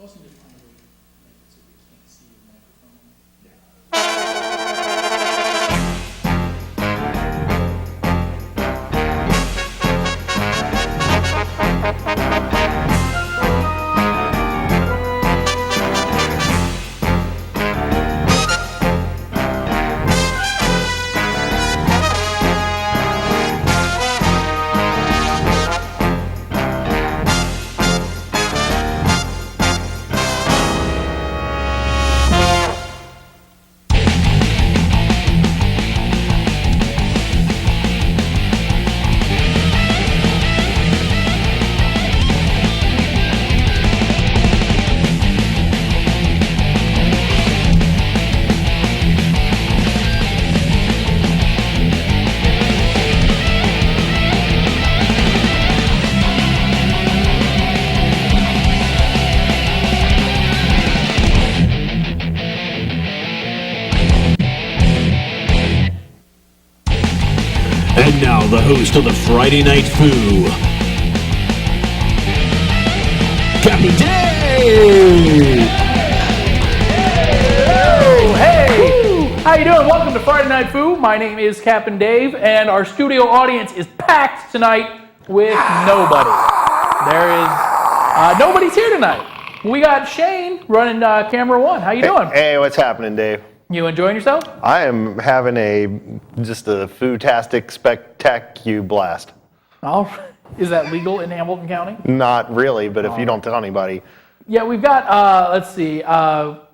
also need to find a way to make it so we can't see your microphone. And now the host of the Friday Night Foo, Captain Dave! Hey! How you doing? Welcome to Friday Night Foo. My name is Captain Dave, and our studio audience is packed tonight with nobody. Nobody's here tonight. We got Shane running camera one. How you doing? Hey, what's happening, Dave? You enjoying yourself? I am having just a foodtastic spectacular blast. Oh, is that legal in Hamilton County? Not really, but if you don't tell anybody. Yeah, we've got, let's see,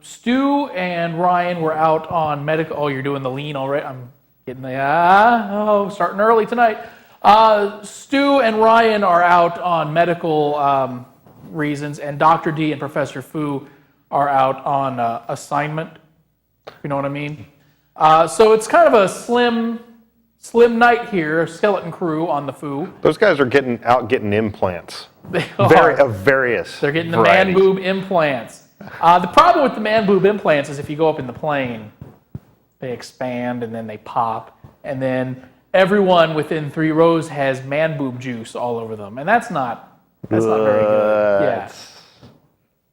Stu and Ryan were out on medical. Oh, you're doing the lean already? I'm getting the, starting early tonight. Stu and Ryan are out on medical reasons, and Dr. D and Professor Fu are out on assignment. You know what I mean? So it's kind of a slim night here, skeleton crew on the Foo. Those guys are getting implants. They are. Of various They're getting the varieties. man boob implants. The problem with the man boob implants is if you go up in the plane, they expand and then they pop, and then everyone within 3 rows has man boob juice all over them, and that's not very good. Yeah.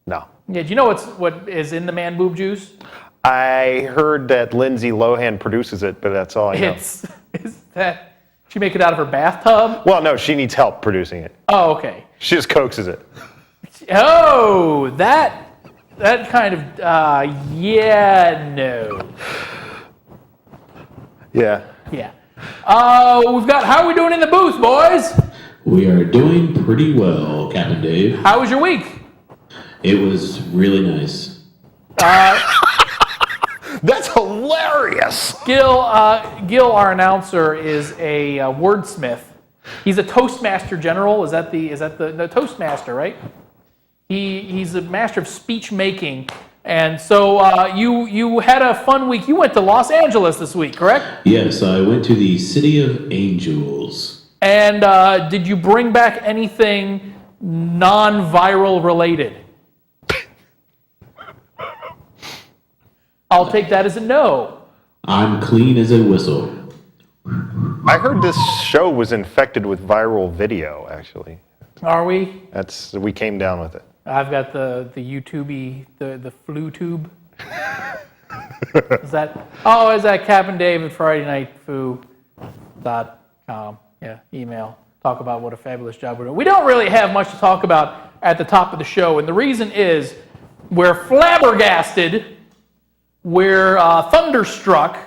No. Yeah. Do you know what is in the man boob juice? I heard that Lindsay Lohan produces it, but that's all I know. Is that she make it out of her bathtub? Well, no, she needs help producing it. Oh, okay. She just coaxes it. Oh, that kind of no. Yeah. Yeah. We've got, how are we doing in the booth, boys? We are doing pretty well, Captain Dave. How was your week? It was really nice. That's hilarious. Gil, our announcer, is a wordsmith. He's a Toastmaster General. Is that the Toastmaster, right? He's a master of speech making. And so you had a fun week. You went to Los Angeles this week, correct? Yes, I went to the City of Angels. And did you bring back anything non-viral related? I'll take that as a no. I'm clean as a whistle. I heard this show was infected with viral video, actually. Are we? We came down with it. I've got the YouTubey, the flu tube. Is that Captain Dave at FridayNightFoo.com. Yeah, email. Talk about what a fabulous job we're doing. We don't really have much to talk about at the top of the show, and the reason is we're flabbergasted. We're thunderstruck.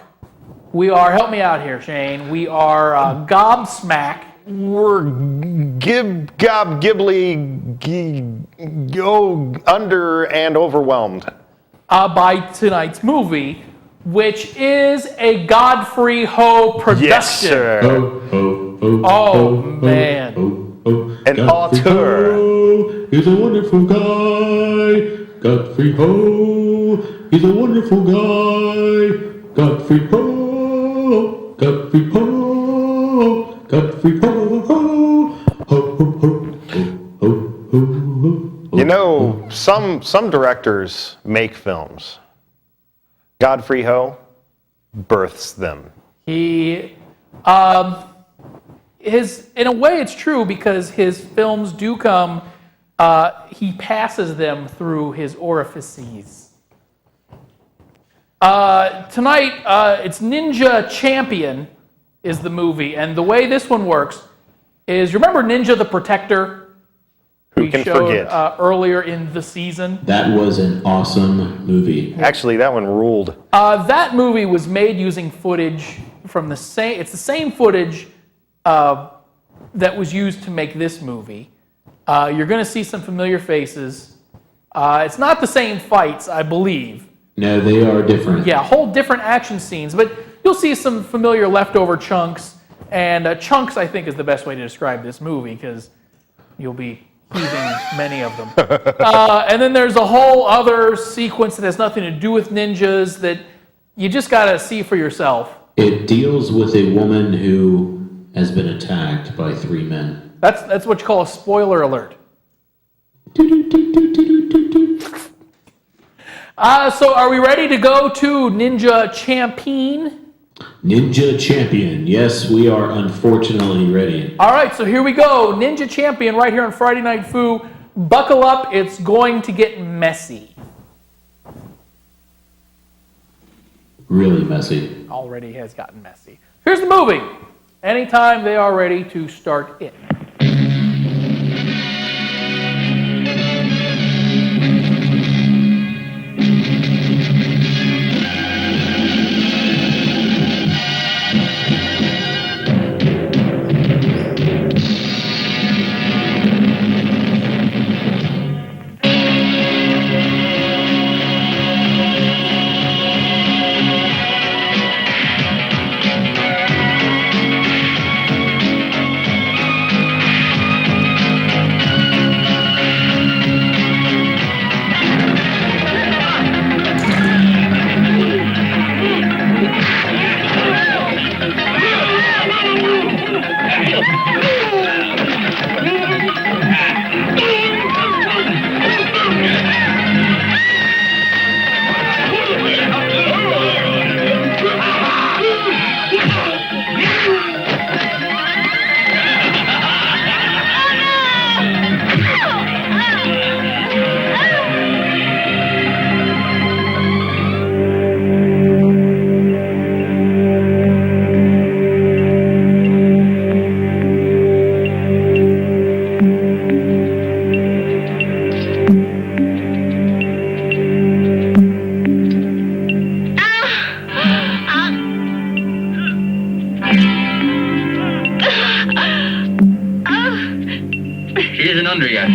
We are, help me out here, Shane. We are gobsmacked. We're go under and overwhelmed. By tonight's movie, which is a Godfrey Ho production. Yes, sir. Oh, man. An auteur. He's a wonderful guy. Godfrey Ho. He's a wonderful guy. Godfrey Ho. Godfrey Ho. Godfrey Ho. Ho, ho, ho, ho, ho, ho, ho. You know, some directors make films. Godfrey Ho births them. He, in a way it's true because his films do come he passes them through his orifices. Tonight, it's Ninja Champion is the movie, and the way this one works is, remember Ninja the Protector? Who can showed, forget? Earlier in the season. That was an awesome movie. Actually, that one ruled. That movie was made using footage from the same. It's the same footage that was used to make this movie. You're going to see some familiar faces. It's not the same fights, I believe. No, they are different. Yeah, whole different action scenes, but you'll see some familiar leftover chunks. And chunks, I think, is the best way to describe this movie because you'll be heaving many of them. And then there's a whole other sequence that has nothing to do with ninjas that you just got to see for yourself. It deals with a woman who has been attacked by 3 men. That's what you call a spoiler alert. So are we ready to go to Ninja Champion? Ninja Champion. Yes, we are unfortunately ready. All right, so here we go. Ninja Champion right here on Friday Night Foo. Buckle up, it's going to get messy. Really messy. Already has gotten messy. Here's the movie. Anytime they are ready to start it.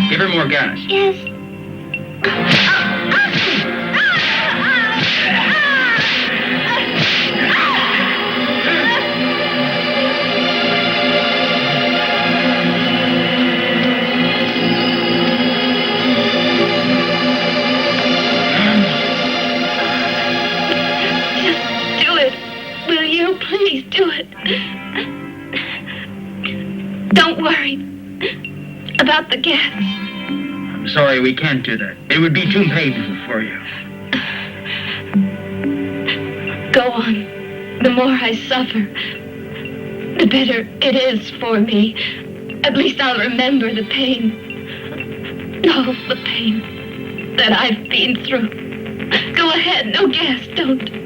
Give her more gas. Yes. Just do it. Will you? Please do it. Don't worry about the gas. I'm sorry, we can't do that. It would be too painful for you. Go on. The more I suffer, the better it is for me. At least I'll remember the pain. All the pain that I've been through. Go ahead. No gas. Don't.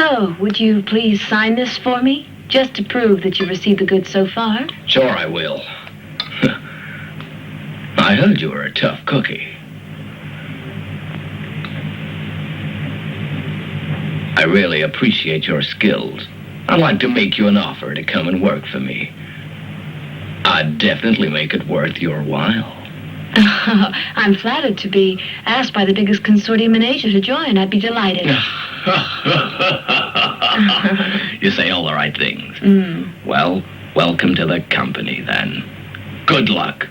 So, would you please sign this for me? Just to prove that you've received the goods so far? Sure I will. I heard you were a tough cookie. I really appreciate your skills. I'd like to make you an offer to come and work for me. I'd definitely make it worth your while. I'm flattered to be asked by the biggest consortium in Asia to join. I'd be delighted. You say all the right things. Well, welcome to the company, then. Good luck.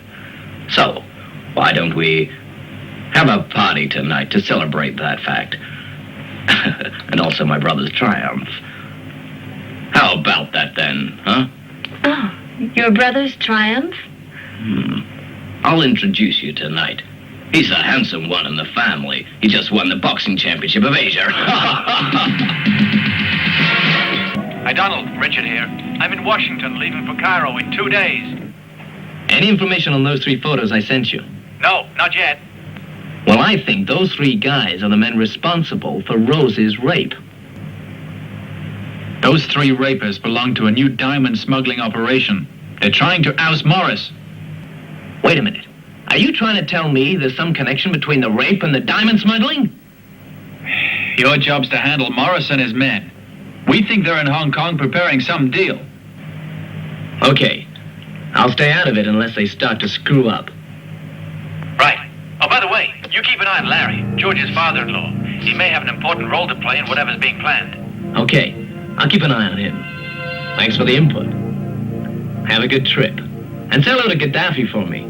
So, why don't we have a party tonight to celebrate that fact? And also my brother's triumph. How about that, then, huh? Oh, your brother's triumph? I'll introduce you tonight. He's the handsome one in the family. He just won the boxing championship of Asia. Hi, Donald. Richard here. I'm in Washington, leaving for Cairo in 2 days. Any information on those 3 photos I sent you? No, not yet. Well, I think those 3 guys are the men responsible for Rose's rape. Those 3 rapists belong to a new diamond smuggling operation. They're trying to oust Morris. Wait a minute. Are you trying to tell me there's some connection between the rape and the diamond smuggling? Your job's to handle Morris and his men. We think they're in Hong Kong preparing some deal. Okay. I'll stay out of it unless they start to screw up. Right. Oh, by the way, you keep an eye on Larry, George's father-in-law. He may have an important role to play in whatever's being planned. Okay. I'll keep an eye on him. Thanks for the input. Have a good trip. And say hello to Gaddafi for me.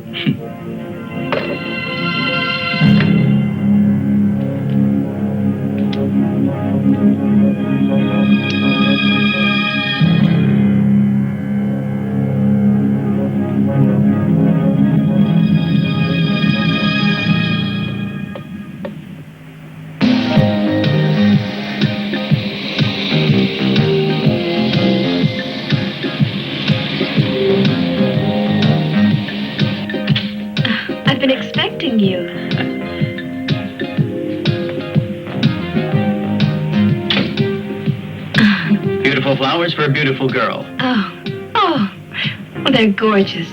I've been expecting you. Beautiful flowers for a beautiful girl. Oh, they're gorgeous.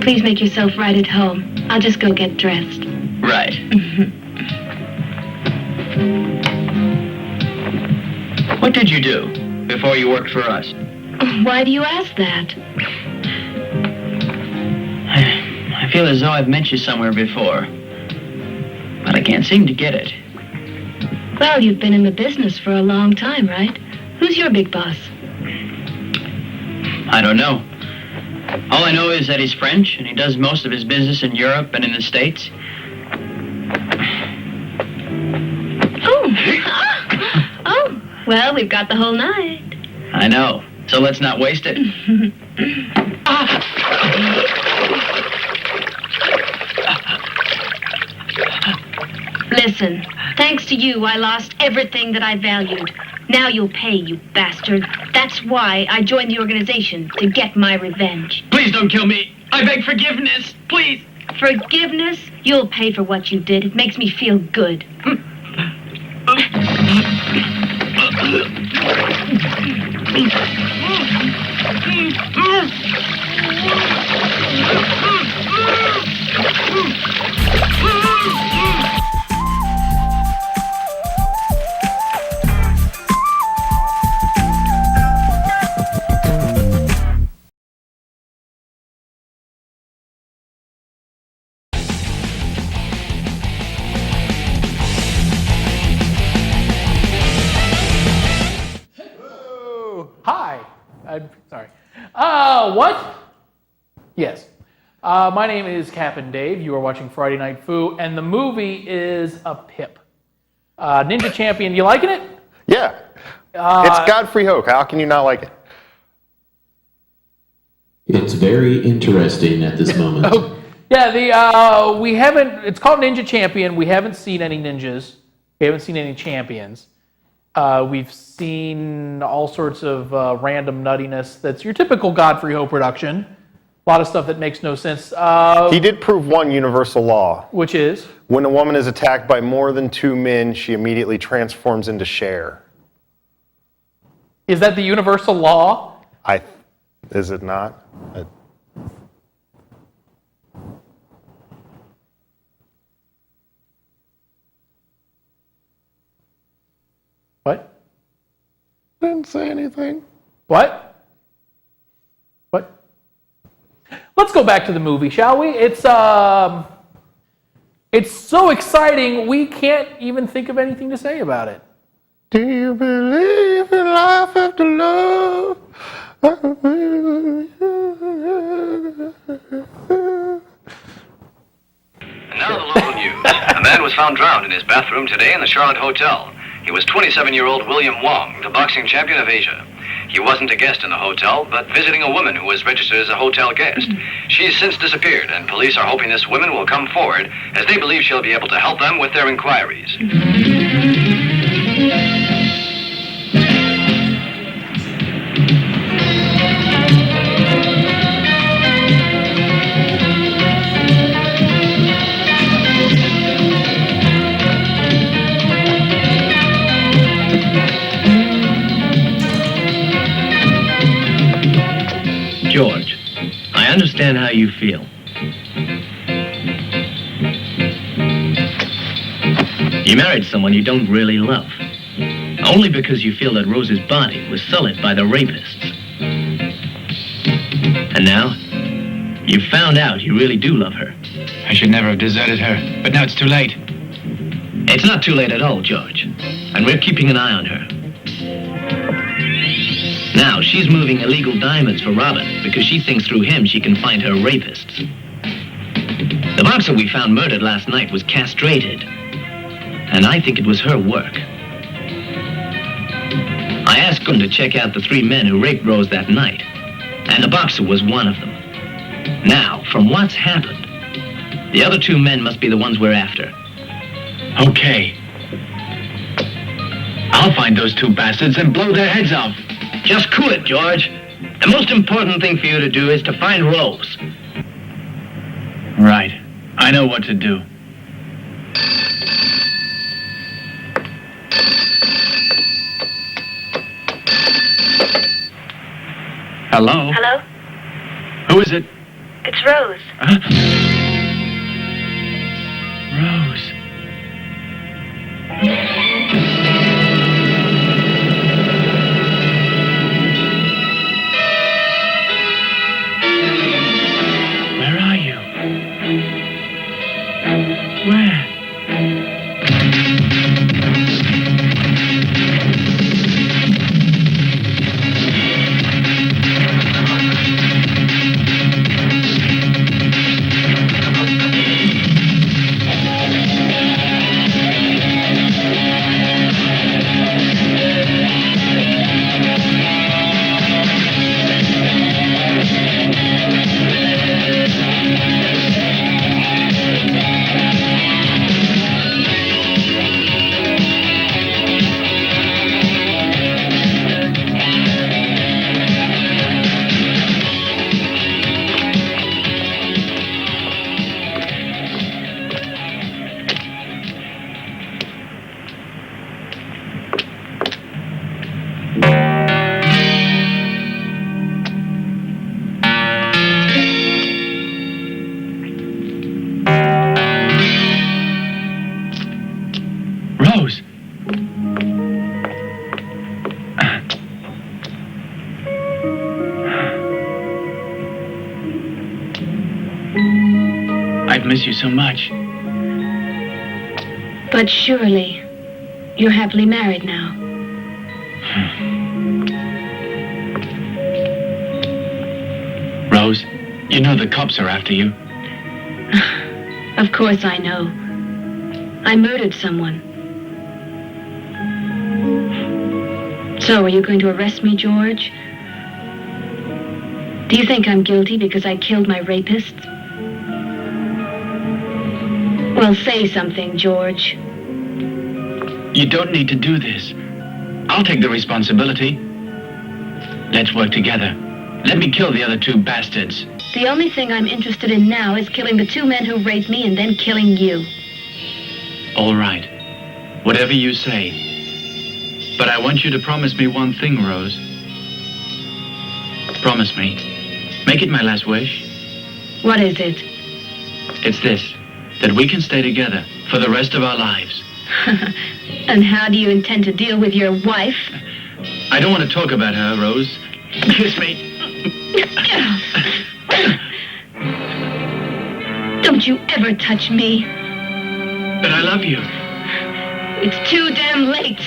Please make yourself right at home. I'll just go get dressed. Right. What did you do before you worked for us? Why do you ask that? I feel as though I've met you somewhere before, but I can't seem to get it. Well, you've been in the business for a long time, right? Who's your big boss? I don't know. All I know is that he's French, and he does most of his business in Europe and in the States. Oh, well, we've got the whole night. I know, so let's not waste it. Listen, thanks to you, I lost everything that I valued. Now you'll pay, you bastard. That's why I joined the organization, to get my revenge. Please don't kill me. I beg forgiveness, please. Forgiveness? You'll pay for what you did. It makes me feel good. Hi. I'm sorry. What? Yes. My name is Captain Dave. You are watching Friday Night Foo, and the movie is a pip. Ninja Champion, you liking it? Yeah. It's Godfrey Ho. How can you not like it? It's very interesting at this moment. Oh, yeah, we haven't, it's called Ninja Champion. We haven't seen any ninjas. We haven't seen any champions. We've seen all sorts of random nuttiness that's your typical Godfrey Ho production. A lot of stuff that makes no sense. He did prove one universal law. Which is? When a woman is attacked by more than 2 men, she immediately transforms into Cher. Is that the universal law? Is it not? What? Didn't say anything. What? Let's go back to the movie, shall we? It's so exciting we can't even think of anything to say about it. Do you believe in life after love? And now the local news. A man was found drowned in his bathroom today in the Charlotte Hotel. He was 27-year-old William Wong, the boxing champion of Asia. He wasn't a guest in the hotel, but visiting a woman who was registered as a hotel guest. She's since disappeared, and police are hoping this woman will come forward, as they believe she'll be able to help them with their inquiries. George, I understand how you feel. You married someone you don't really love, only because you feel that Rose's body was sullied by the rapists. And now, you found out you really do love her. I should never have deserted her, but now it's too late. It's not too late at all, George, and we're keeping an eye on her. Now, she's moving illegal diamonds for Robin because she thinks through him she can find her rapists. The boxer we found murdered last night was castrated, and I think it was her work. I asked him to check out the 3 men who raped Rose that night, and the boxer was one of them. Now, from what's happened, the other 2 men must be the ones we're after. Okay. I'll find those 2 bastards and blow their heads off. Just cool it, George. The most important thing for you to do is to find Rose. Right. I know what to do. Hello? Hello? Who is it? It's Rose. Rose. Where are you? Where? Rose. I've missed you so much. But surely, you're happily married now. Rose, you know the cops are after you. Of course I know. I murdered someone. So, are you going to arrest me, George? Do you think I'm guilty because I killed my rapists? Well, say something, George. You don't need to do this. I'll take the responsibility. Let's work together. Let me kill the other 2 bastards. The only thing I'm interested in now is killing the 2 men who raped me and then killing you. All right. Whatever you say. But I want you to promise me one thing, Rose. Promise me. Make it my last wish. What is it? It's this. That we can stay together for the rest of our lives. And how do you intend to deal with your wife? I don't want to talk about her, Rose. Kiss me. Don't you ever touch me. But I love you. It's too damn late.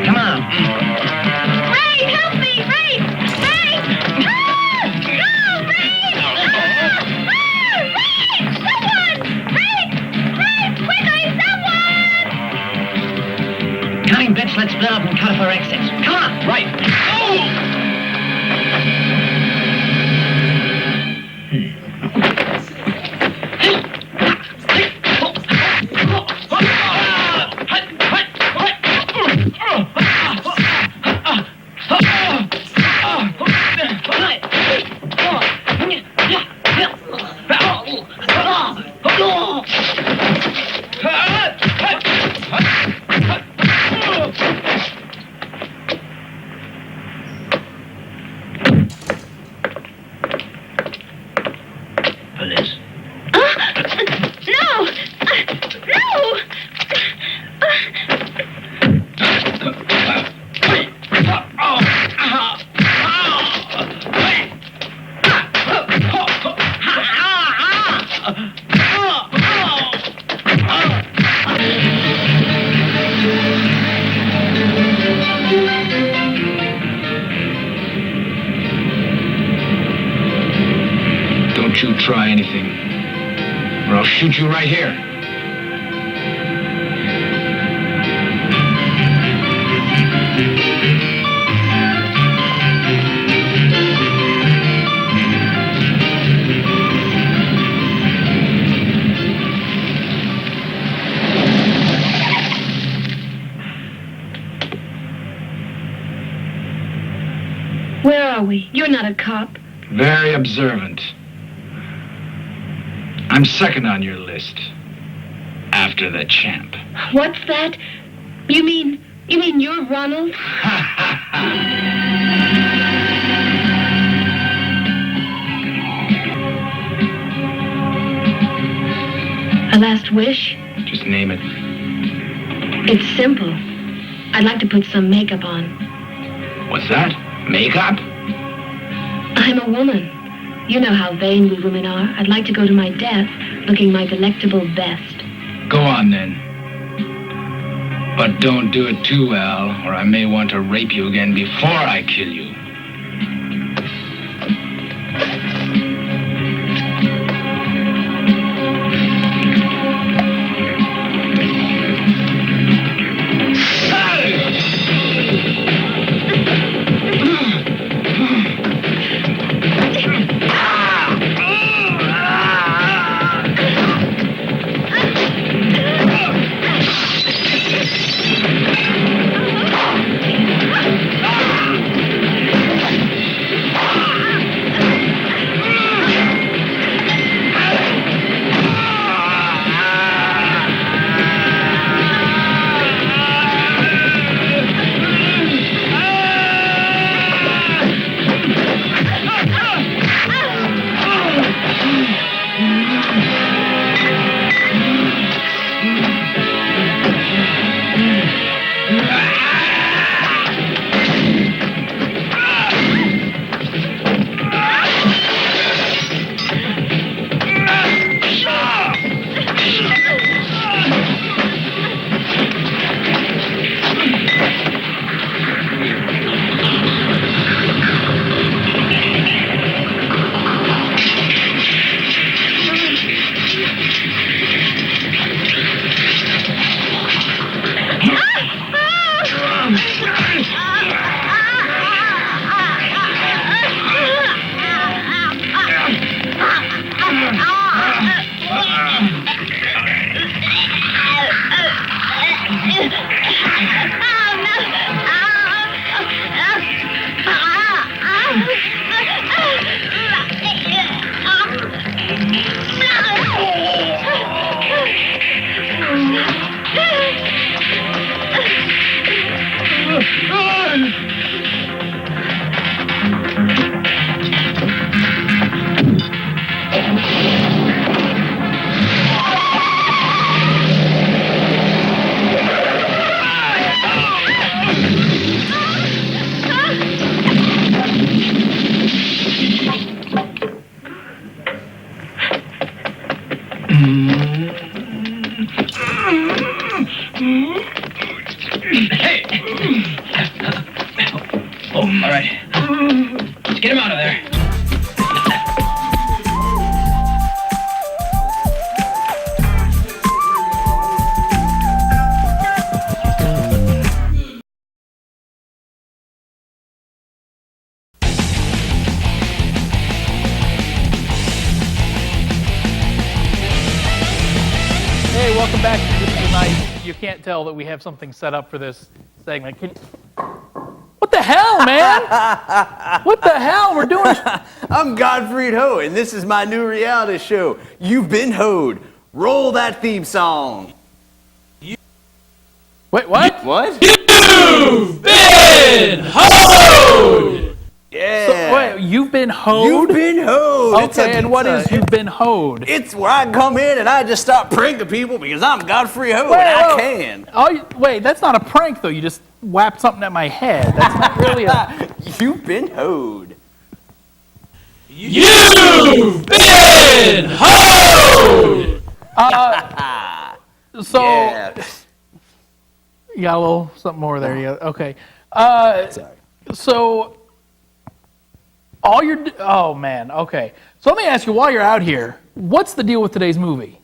Come on. Ray, help me! Ray! Ray! Ah! No! Ray! Someone! Ray! Quickly, someone! Cutting bitch, let's split up and cut off our exits. Come on! Right. Police. No! No! Don't you try anything, or I'll shoot you right here. Where are we? You're not a cop. Very observant. I'm second on your list. After the champ. What's that? You mean you're Ronald? A last wish? Just name it. It's simple. I'd like to put some makeup on. What's that? Makeup? I'm a woman. You know how vain we women are. I'd like to go to my death looking my delectable best. Go on then. But don't do it too well, or I may want to rape you again before I kill you. Hey! Oh, all right. Let's get him out of there. Hey, welcome back to Good Night. You can't tell that we have something set up for this segment. What the hell, man? What the hell? We're doing... I'm Godfrey Ho, and this is my new reality show. You've been Hoed. Roll that theme song. Wait, what? What? You've been hoed! Yeah. So, wait, you've been hoed? You've been Hoed. Okay, and what is you've been hoed? It's where I come in and I just start pranking people because I'm Godfrey Ho and I can. Oh, wait, that's not a prank, though. You just whapped something at my head. That's not really a... You've been Hoed. You've been hoed! So... Yeah. You got a little something more there. Yeah. Okay. Sorry. So... All you're... Oh, man. Okay. So let me ask you, while you're out here, what's the deal with today's movie?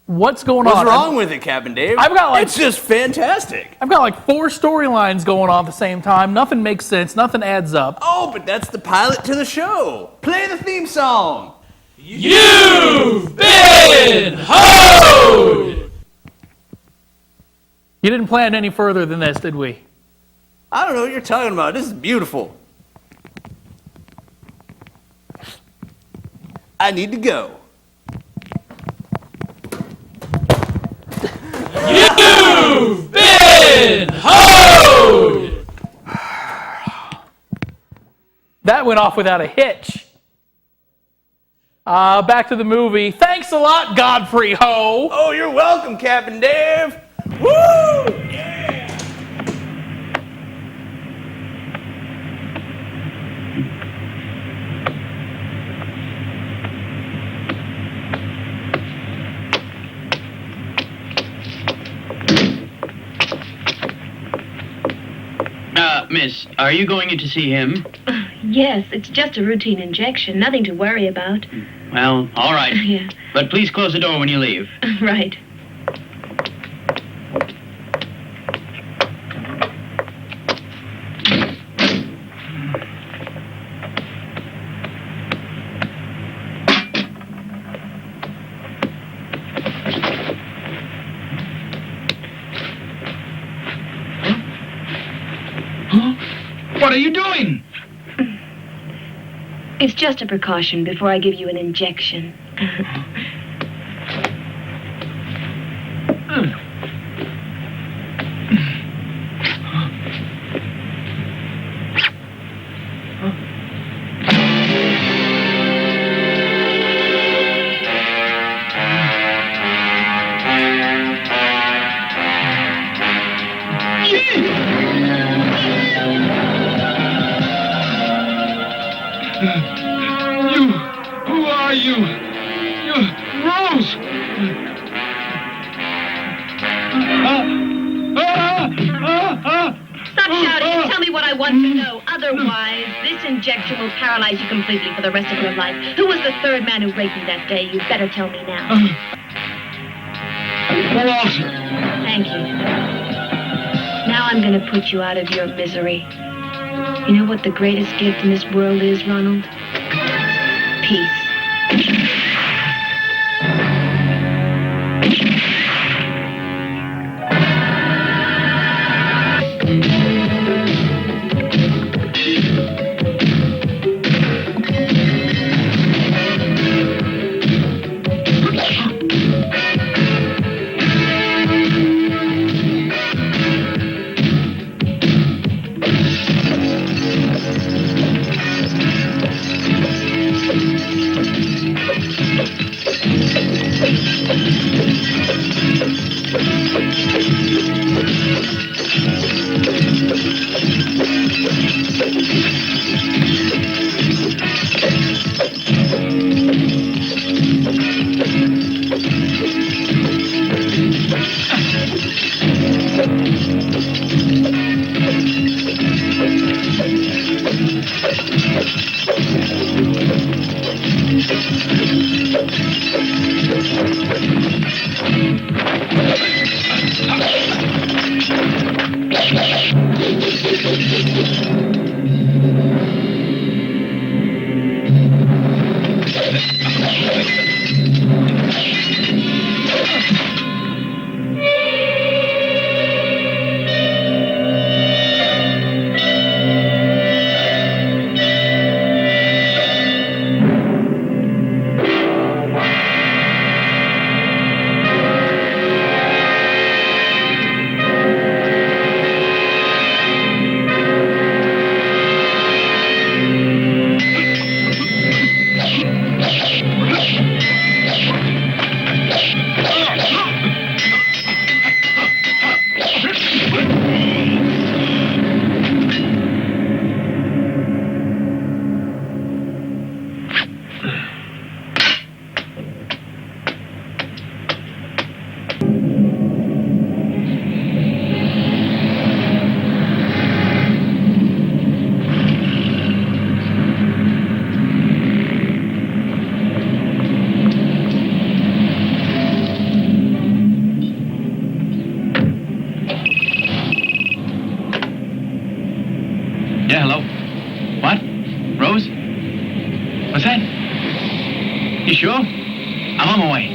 What's going on? What's wrong with it, Captain Dave? I've got like... It's just fantastic. I've got like 4 storylines going on at the same time. Nothing makes sense. Nothing adds up. Oh, but that's the pilot to the show. Play the theme song. You've been hoed! You didn't plan any further than this, did we? I don't know what you're talking about. This is beautiful. I need to go. You've been hoed! That went off without a hitch. Back to the movie. Thanks a lot, Godfrey Ho. Oh, you're welcome, Captain Dave. Woo! Yeah! Miss, are you going in to see him? Yes, it's just a routine injection. Nothing to worry about. Well, all right. Yeah. But please close the door when you leave. Right. What are you doing? It's just a precaution before I give you an injection. Who are you? You're Rose. Stop shouting and tell me what I want to know. Otherwise, this injection will paralyze you completely for the rest of your life. Who was the third man who raped me that day? You'd better tell me now. Walter. Thank you. Now I'm going to put you out of your misery. You know what the greatest gift in this world is, Ronald? Peace. Yeah, hello? What? Rose? What's that? You sure? I'm on my way.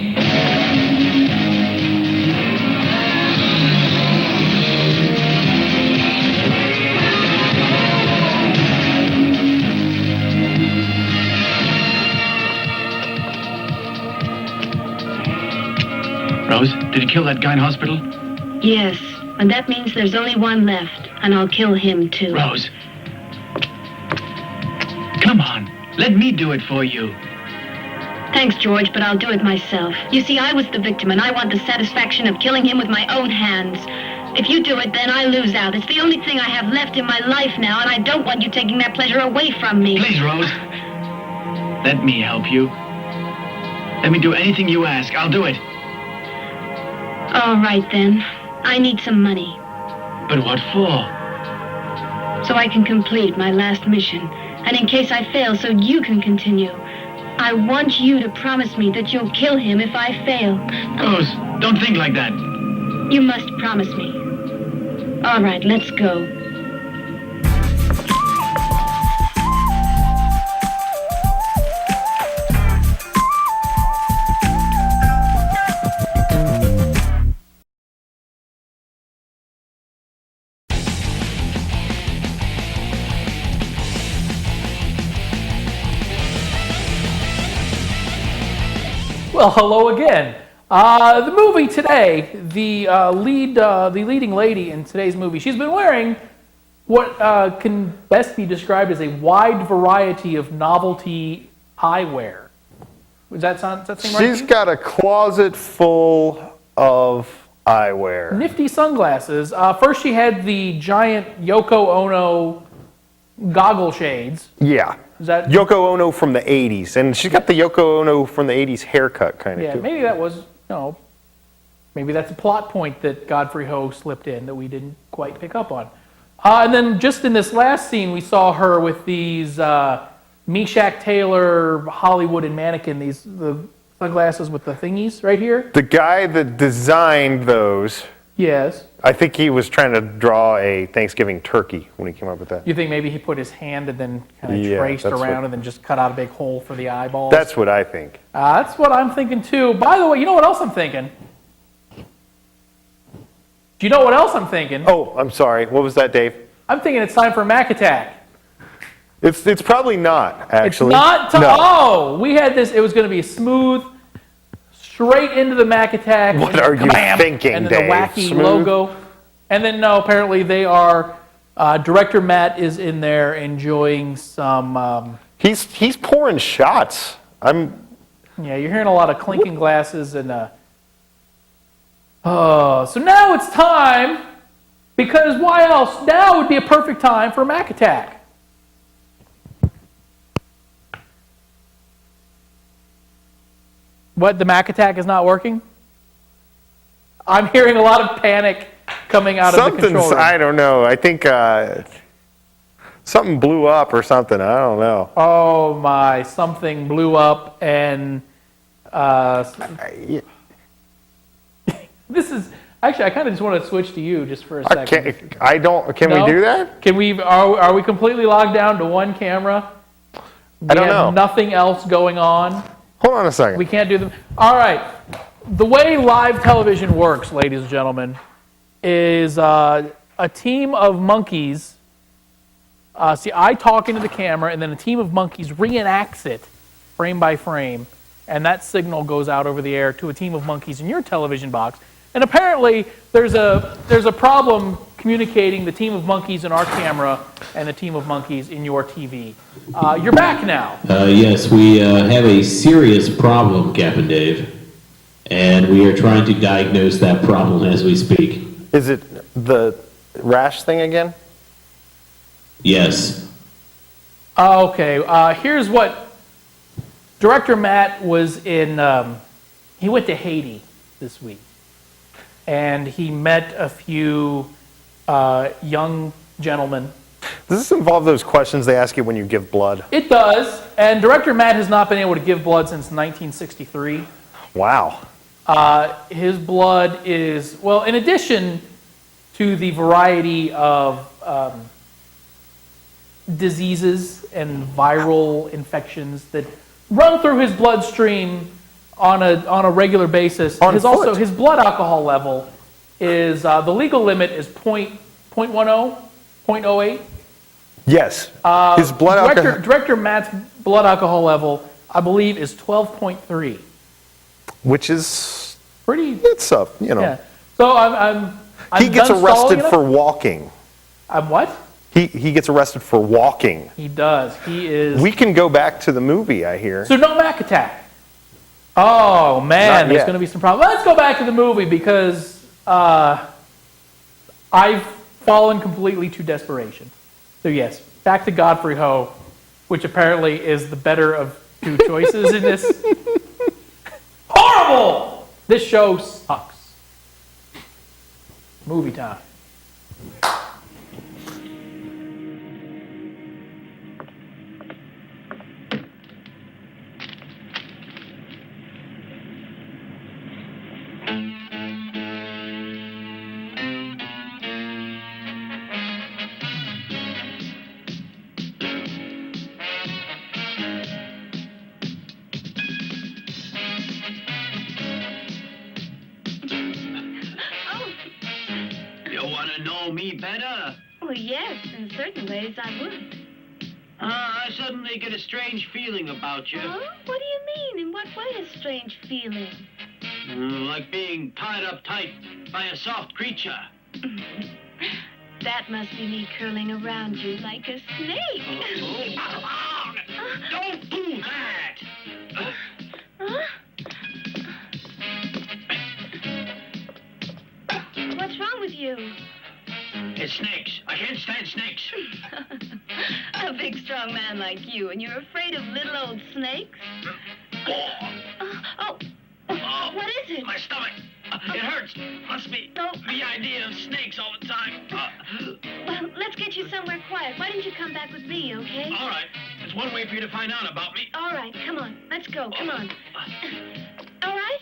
Rose, did you kill that guy in hospital? Yes, and that means there's only one left, and I'll kill him too. Rose. Come on, let me do it for you. Thanks, George, but I'll do it myself. You see, I was the victim, and I want the satisfaction of killing him with my own hands. If you do it, then I lose out. It's the only thing I have left in my life now, and I don't want you taking that pleasure away from me. Please, Rose. Let me help you. Let me do anything you ask. I'll do it. All right, then. I need some money. But what for? So I can complete my last mission. And in case I fail, so you can continue. I want you to promise me that you'll kill him if I fail. Rose, don't think like that. You must promise me. All right, let's go. Well, hello again. The movie today, the leading lady in today's movie, she's been wearing what can best be described as a wide variety of novelty eyewear. Does that seem right? She's got a closet full of eyewear. Nifty sunglasses. First, she had the giant Yoko Ono goggle shades. Yeah. Is that Yoko Ono from the 80s. And she's got the Yoko Ono from the 80s haircut kind of Yeah, too. maybe that was, maybe that's a plot point that Godfrey Ho slipped in that we didn't quite pick up on. And then just in this last scene, we saw her with these Meshack Taylor Hollywood and mannequin, the sunglasses with the thingies right here. The guy that designed those, Yes. I think he was trying to draw a Thanksgiving turkey when he came up with that. You think maybe he put his hand and then kind of Yeah, traced that's around what- and then just cut out a big hole for the eyeballs? That's what I think. That's what I'm thinking too. By the way, you know what else I'm thinking? Do you know what else I'm thinking? Oh, I'm sorry. What was that, Dave? I'm thinking it's time for Mac Attack. It's probably not, actually. It's not? No. Oh, we had this. It was going to be smooth, straight into the Mac Attack. What and are you kabam, thinking, And then Dave? the wacky Smooth? logo. And then, no, apparently they are, Director Matt is in there enjoying some, He's pouring shots. yeah, you're hearing a lot of clinking glasses and, so now it's time, because why else? Now would be a perfect time for Mac Attack. What, the Mac Attack is not working? I'm hearing a lot of panic coming out of the control room. I don't know. I think something blew up or something. I don't know. Oh my, something blew up and this is, Actually, I kind of just want to switch to you just for a second. Can No? we do that? Can we? Are we completely locked down to one camera? I don't know. Nothing else going on. Hold on a second. We can't do them. All right. The way live television works, ladies and gentlemen, is a team of monkeys. I talk into the camera, and then a team of monkeys reenacts it frame by frame, and that signal goes out over the air to a team of monkeys in your television box. And apparently, there's a problem communicating the team of monkeys in our camera and the team of monkeys in your TV. You're back now. Yes, we have a serious problem, Captain Dave, and we are trying to diagnose that problem as we speak. Is it the rash thing again? Yes. Okay, here's what Director Matt was in. He went to Haiti this week, and he met a few young gentlemen. Does this involve those questions they ask you when you give blood? It does, and Director Matt has not been able to give blood since 1963. Wow. His blood is, well, in addition to the variety of diseases and viral infections that run through his bloodstream on a regular basis, his blood alcohol level is, the legal limit is 0.08. Yes. His blood alcohol. Director Matt's blood alcohol level, I believe, is 12.3. Which is pretty. It's up, you know. Yeah. So I'm he gets arrested for walking. I'm what? He gets arrested for walking. He does. He is. We can go back to the movie, I hear. So no Mac attack. Oh man, there's going to be some problems. Let's go back to the movie because I've fallen completely to desperation. So yes, back to Godfrey Ho, which apparently is the better of two choices in this. Horrible! This show sucks. Movie time. Me better? Oh, yes, in certain ways I would. I suddenly get a strange feeling about you. Huh? What do you mean? In what way a strange feeling? Like being tied up tight by a soft creature. That must be me curling around you like a snake. Don't do that! What's wrong with you? It's snakes. I can't stand snakes. A big, strong man like you, and you're afraid of little old snakes? What is it? My stomach. It hurts. Must be the idea of snakes all the time. Well, let's get you somewhere quiet. Why don't you come back with me, okay? All right. There's one way for you to find out about me. All right, come on. Let's go. Come on. All right?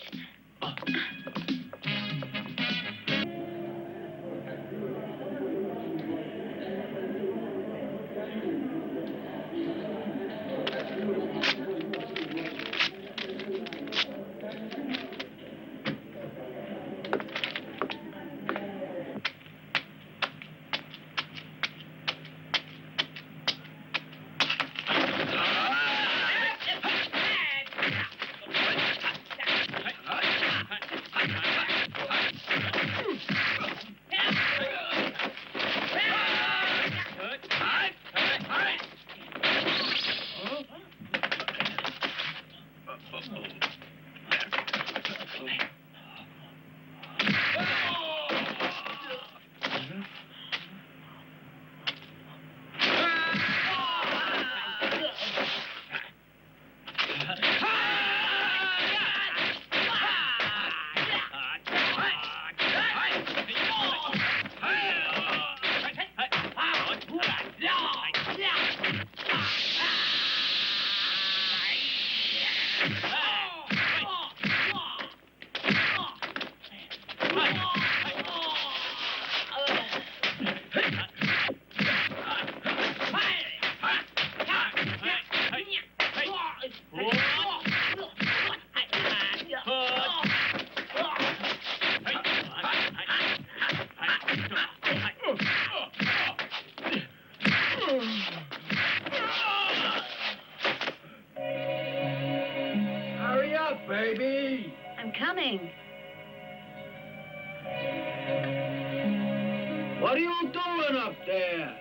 I'm coming. What are you doing up there?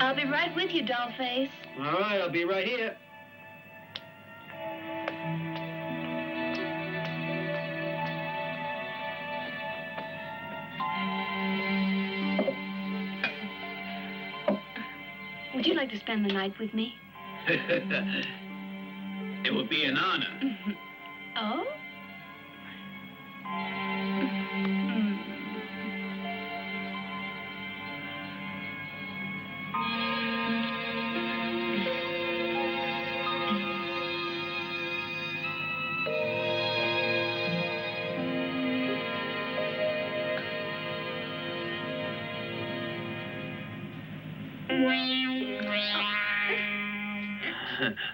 I'll be right with you, Dollface. All right, I'll be right here. Would you like to spend the night with me? It would be an honor. Oh?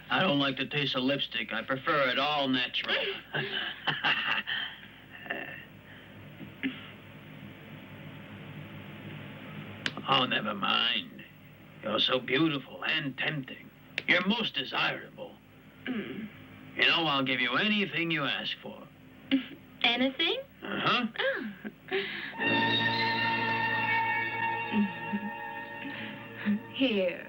I don't like the taste of lipstick. I prefer it all natural. Oh, never mind. You're so beautiful and tempting. You're most desirable. You know, I'll give you anything you ask for. Anything? Uh-huh. Here.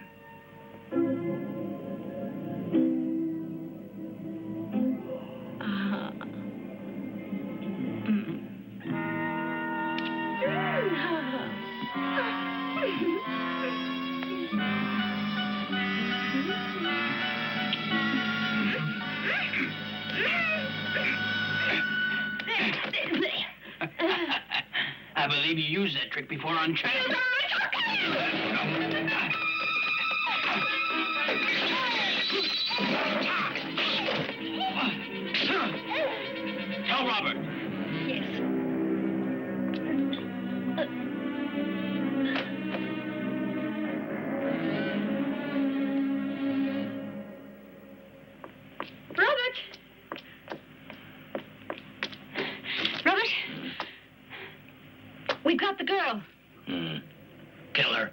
I believe you used that trick before on channel. Tell Robert. Yes. Robert! Robert! We've got the girl. Kill her.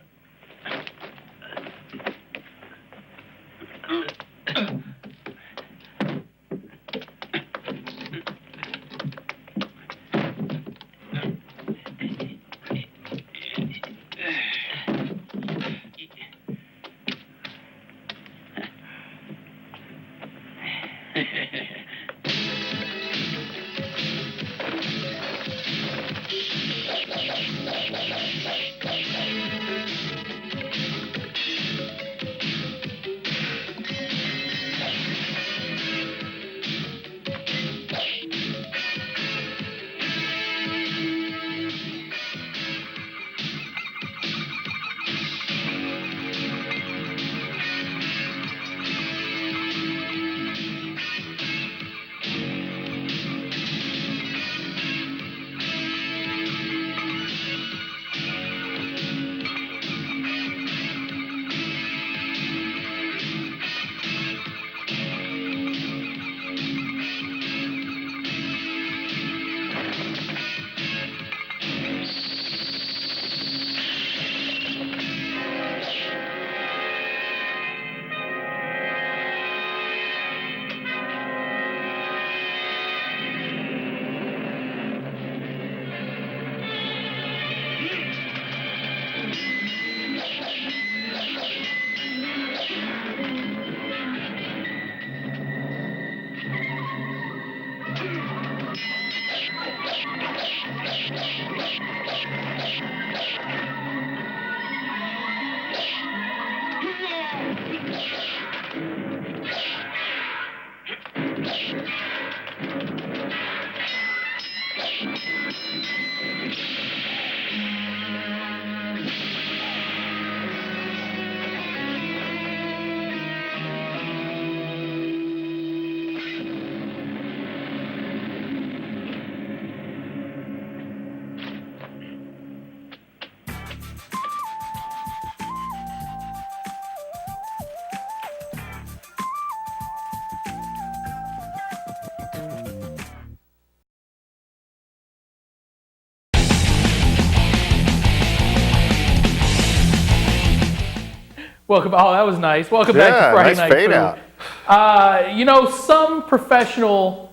Welcome. Oh, that was nice. Welcome back to Friday nice Night fade Food. out. Some professional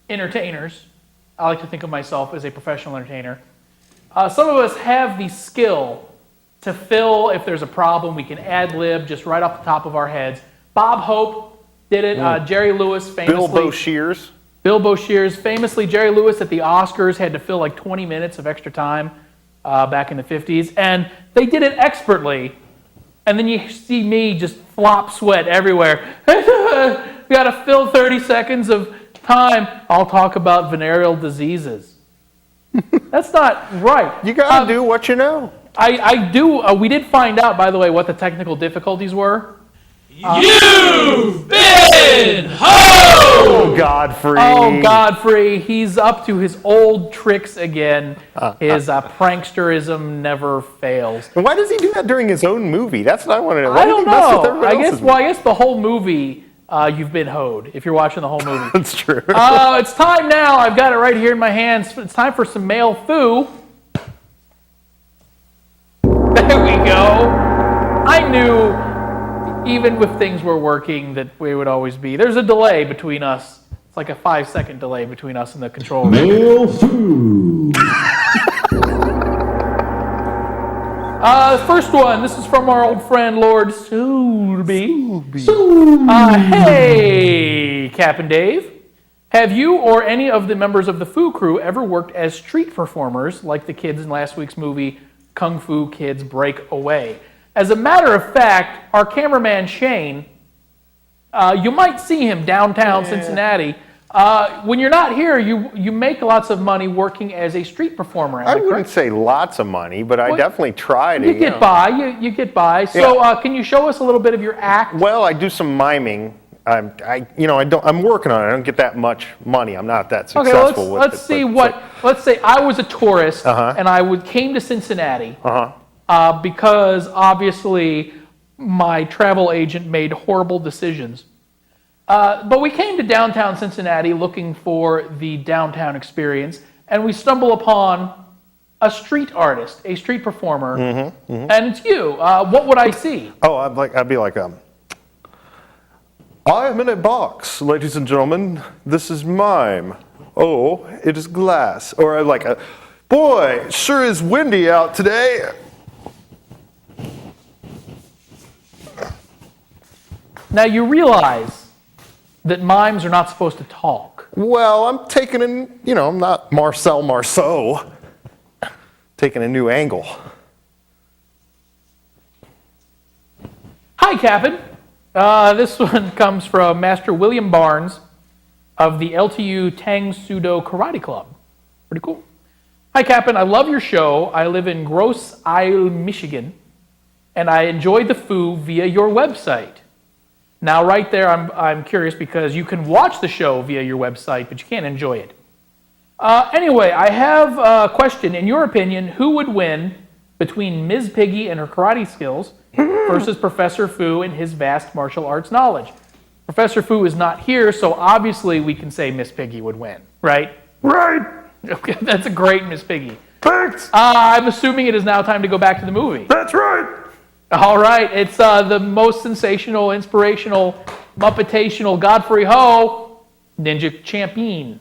entertainers, I like to think of myself as a professional entertainer, some of us have the skill to fill if there's a problem. We can ad-lib just right off the top of our heads. Bob Hope did it. Jerry Lewis famously. Bill Boshears. Famously, Jerry Lewis at the Oscars had to fill like 20 minutes of extra time back in the 50s. And they did it expertly. And then you see me just flop sweat everywhere. We got to fill 30 seconds of time. I'll talk about venereal diseases. That's not right. You got to do what you know. I do. We did find out, by the way, what the technical difficulties were. You've been Ho! Oh, Godfrey. Oh, Godfrey. He's up to his old tricks again. His pranksterism never fails. And why does he do that during his own movie? That's what I want to know. I don't know. I guess the whole movie, you've been hoed, if you're watching the whole movie. That's true. It's time now. I've got it right here in my hands. It's time for some male foo. There we go. I knew, even if things were working, that we would always be. There's a delay between us. It's like a 5-second delay between us and the control room. Male food. First one. This is from our old friend Lord Soulby. Hey, Cap and Dave. Have you or any of the members of the Foo Crew ever worked as street performers like the kids in last week's movie Kung Fu Kids Break Away? As a matter of fact, our cameraman Shane, you might see him downtown Cincinnati. When you're not here, you make lots of money working as a street performer. I wouldn't say lots of money, but I definitely try to. You get by. You get by. So can you show us a little bit of your act? Well, I do some miming. I'm working on it. I don't get that much money. I'm not that successful with it. Let's see what. Let's say I was a tourist and I came to Cincinnati because obviously my travel agent made horrible decisions. But we came to downtown Cincinnati looking for the downtown experience, and we stumble upon a street artist, a street performer, and it's you. What would I see? Oh, I'd be like, I am in a box, ladies and gentlemen. This is mime. Oh, it is glass. Or like, boy, it sure is windy out today. Now you realize that mimes are not supposed to talk. Well, I'm taking in, I'm not Marcel Marceau. Taking a new angle. Hi, Captain. This one comes from Master William Barnes of the LTU Tang Sudo Karate Club. Pretty cool. Hi, Captain. I love your show. I live in Grosse Isle, Michigan, and I enjoyed the Foo via your website. Now, right there, I'm curious because you can watch the show via your website, but you can't enjoy it. Anyway, I have a question. In your opinion, who would win between Ms. Piggy and her karate skills versus Professor Fu and his vast martial arts knowledge? Professor Fu is not here, so obviously we can say Miss Piggy would win, right? Right. Okay, that's a great Miss Piggy. Thanks. I'm assuming it is now time to go back to the movie. That's right. All right, it's the most sensational, inspirational, Muppetational Godfrey Ho, Ninja Champion.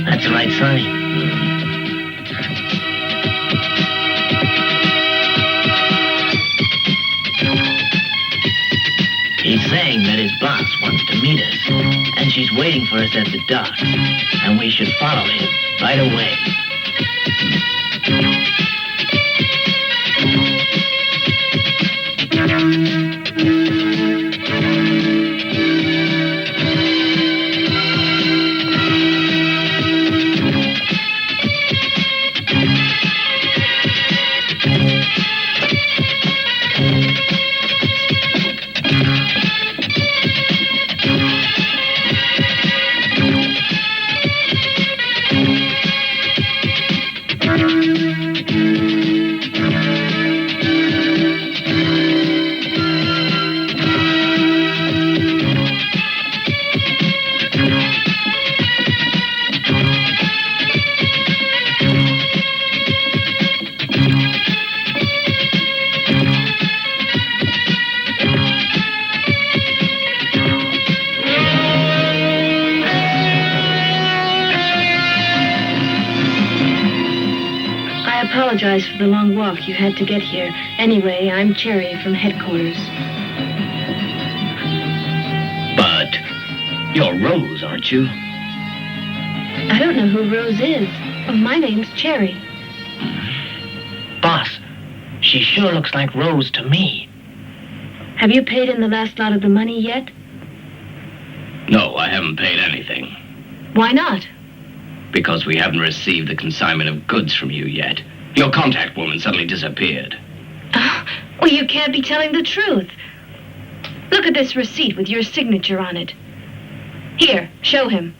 That's the right sign. He's saying that his boss wants to meet us, and she's waiting for us at the docks, and we should follow him right away. I apologize for the long walk you had to get here. Anyway, I'm Cherry from headquarters. But you're Rose, aren't you? I don't know who Rose is. Well, my name's Cherry. Boss, she sure looks like Rose to me. Have you paid in the last lot of the money yet? No, I haven't paid anything. Why not? Because we haven't received the consignment of goods from you yet. Your contact woman suddenly disappeared. Well, you can't be telling the truth. Look at this receipt with your signature on it. Here, show him.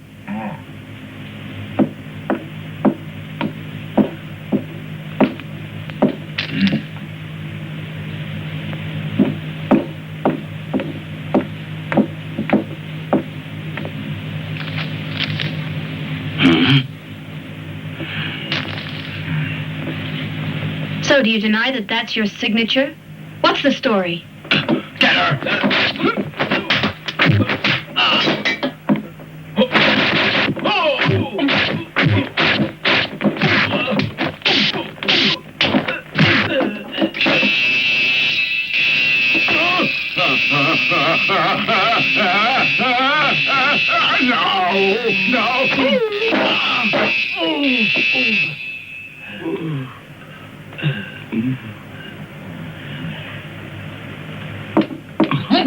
So do you deny that that's your signature? What's the story? Get her!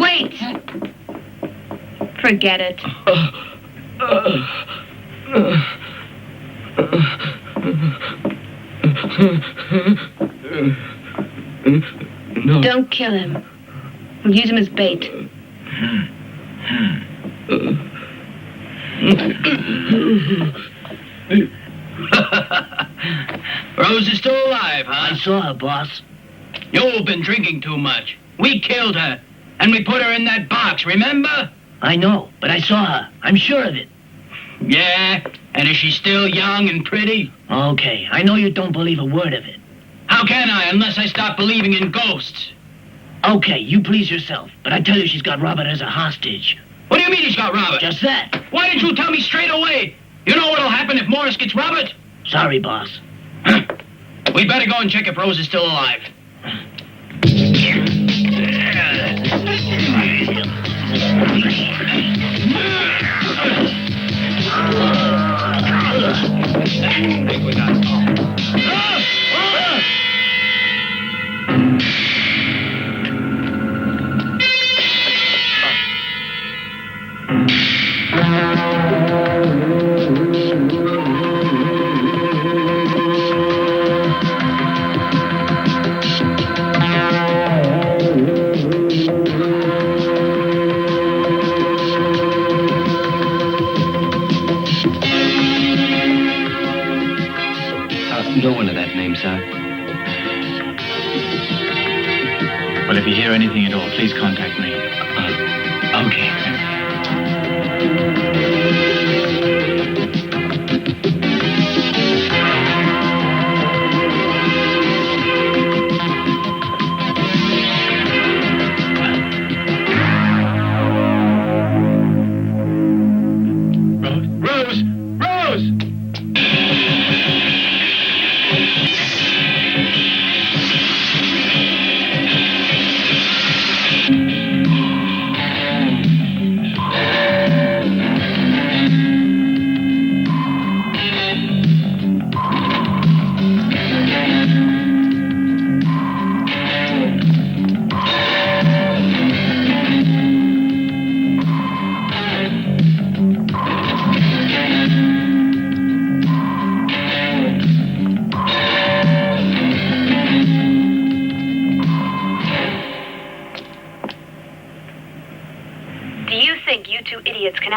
Wait! Forget it. No. Don't kill him. We'll use him as bait. Rose is still alive, huh? I saw her, boss. You've been drinking too much. We killed her, and we put her in that box, remember? I know, but I saw her. I'm sure of it. Yeah? And is she still young and pretty? Okay, I know you don't believe a word of it. How can I, unless I stop believing in ghosts? Okay, you please yourself, but I tell you she's got Robert as a hostage. What do you mean he's got Robert? Just that. Why didn't you tell me straight away? You know what'll happen if Morris gets Robert? Sorry, boss. We better go and check if Rose is still alive. I think we got it all. No one of that name, sir. Well, if you hear anything at all, please contact me. Okay. Rose! Rose!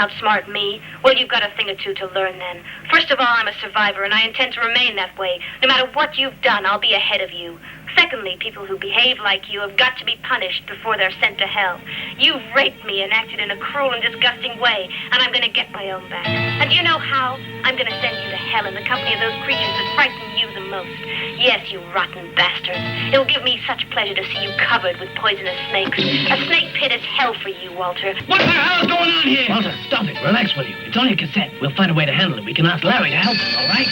outsmart me? Well, you've got a thing or two to learn then. First of all, I'm a survivor, and I intend to remain that way. No matter what you've done, I'll be ahead of you. Secondly, people who behave like you have got to be punished before they're sent to hell. You've raped me and acted in a cruel and disgusting way, and I'm going to get my own back. And do you know how? I'm going to send you to hell in the company of those creatures that frighten you the most. Yes, you rotten bastards. It'll give me such pleasure to see you covered with poisonous snakes. A snake pit is hell for you, Walter. What the hell is going on here? Walter, stop it. Relax, will you? It's only a cassette. We'll find a way to handle it. We can ask Larry to help us, all right?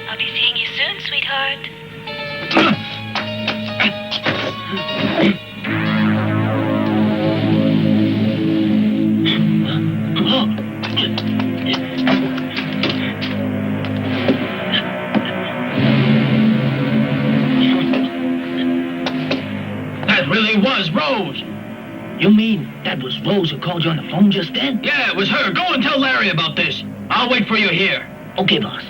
I'll be seeing you soon, sweetheart. That really was Rose. You mean that was Rose who called you on the phone just then? Yeah, it was her. Go and tell Larry about this. I'll wait for you here. Okay, boss.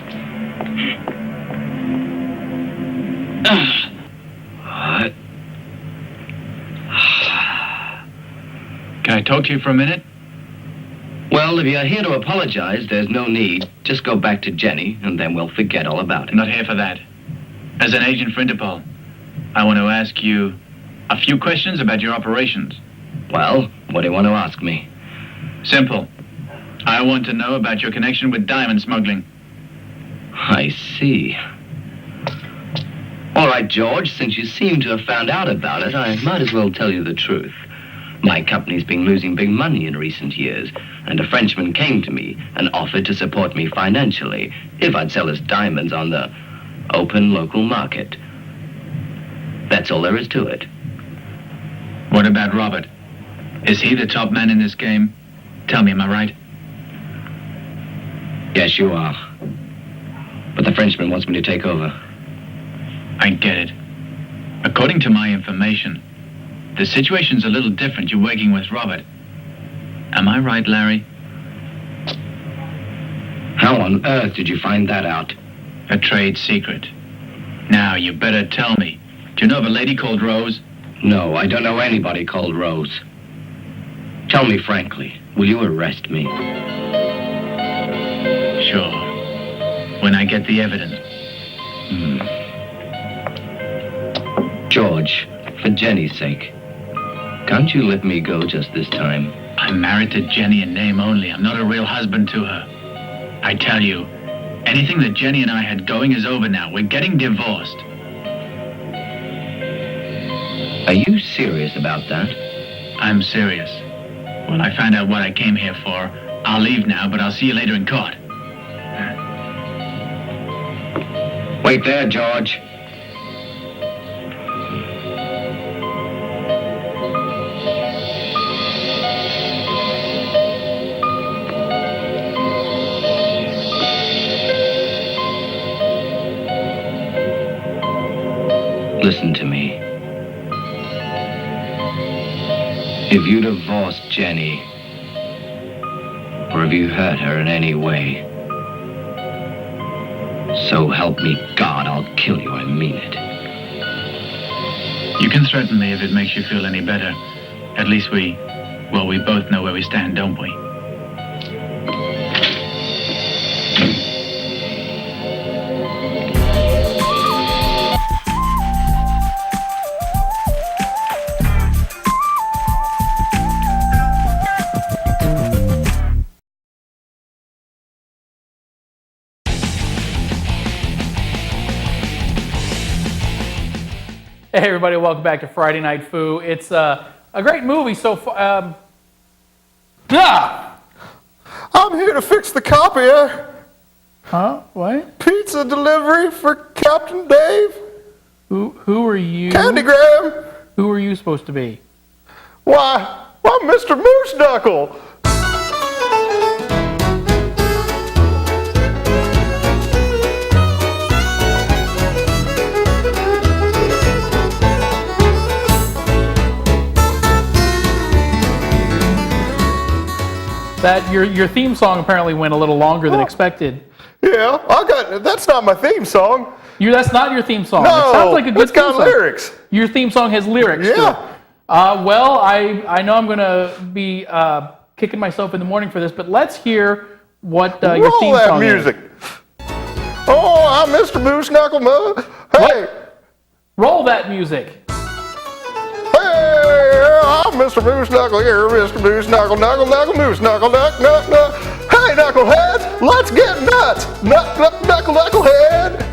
What? Can I talk to you for a minute? Well, if you're here to apologize, there's no need. Just go back to Jenny, and then we'll forget all about it. I'm not here for that. As an agent for Interpol, I want to ask you a few questions about your operations. Well, what do you want to ask me? Simple. I want to know about your connection with diamond smuggling. I see. All right, George, since you seem to have found out about it, I might as well tell you the truth. My company's been losing big money in recent years, and a Frenchman came to me and offered to support me financially if I'd sell his diamonds on the open local market. That's all there is to it. What about Robert? Is he the top man in this game? Tell me, am I right? Yes, you are. But the Frenchman wants me to take over. I get it. According to my information, the situation's a little different. You're working with Robert. Am I right, Larry? How on earth did you find that out? A trade secret. Now, you better tell me. Do you know of a lady called Rose? No, I don't know anybody called Rose. Tell me frankly, will you arrest me? Sure. When I get the evidence. George, for Jenny's sake, can't you let me go just this time? I'm married to Jenny in name only. I'm not a real husband to her. I tell you, anything that Jenny and I had going is over now. We're getting divorced. Are you serious about that? I'm serious. Well, I found out what I came here for. I'll leave now, but I'll see you later in court. Wait there, George. Listen to me. If you divorced Jenny, or if you hurt her in any way, so help me God, I'll kill you, I mean it. You can threaten me if it makes you feel any better. At least we both know where we stand, don't we? Hey everybody, welcome back to Friday Night Foo. It's a great movie so far. I'm here to fix the copier. Huh? What? Pizza delivery for Captain Dave. Who are you? Candygram. Who are you supposed to be? Why, Mr. Moose Knuckle. That your theme song apparently went a little longer than expected. Yeah, that's not my theme song. That's not your theme song. No, it sounds like a good it's got theme song. lyrics. Your theme song has lyrics. Yeah. To it. Well, I know I'm going to be kicking myself in the morning for this, but let's hear what your Roll theme that song music. is. Oh, I'm Mr. Moose Knuckle. Hey, What? Roll that music. hey, I'm Mr. Moose Knuckle here, Mr. Moose Knuckle, Moose Knuckle, Knuck. Hey, Knuckleheads, let's get nuts. Knucklehead.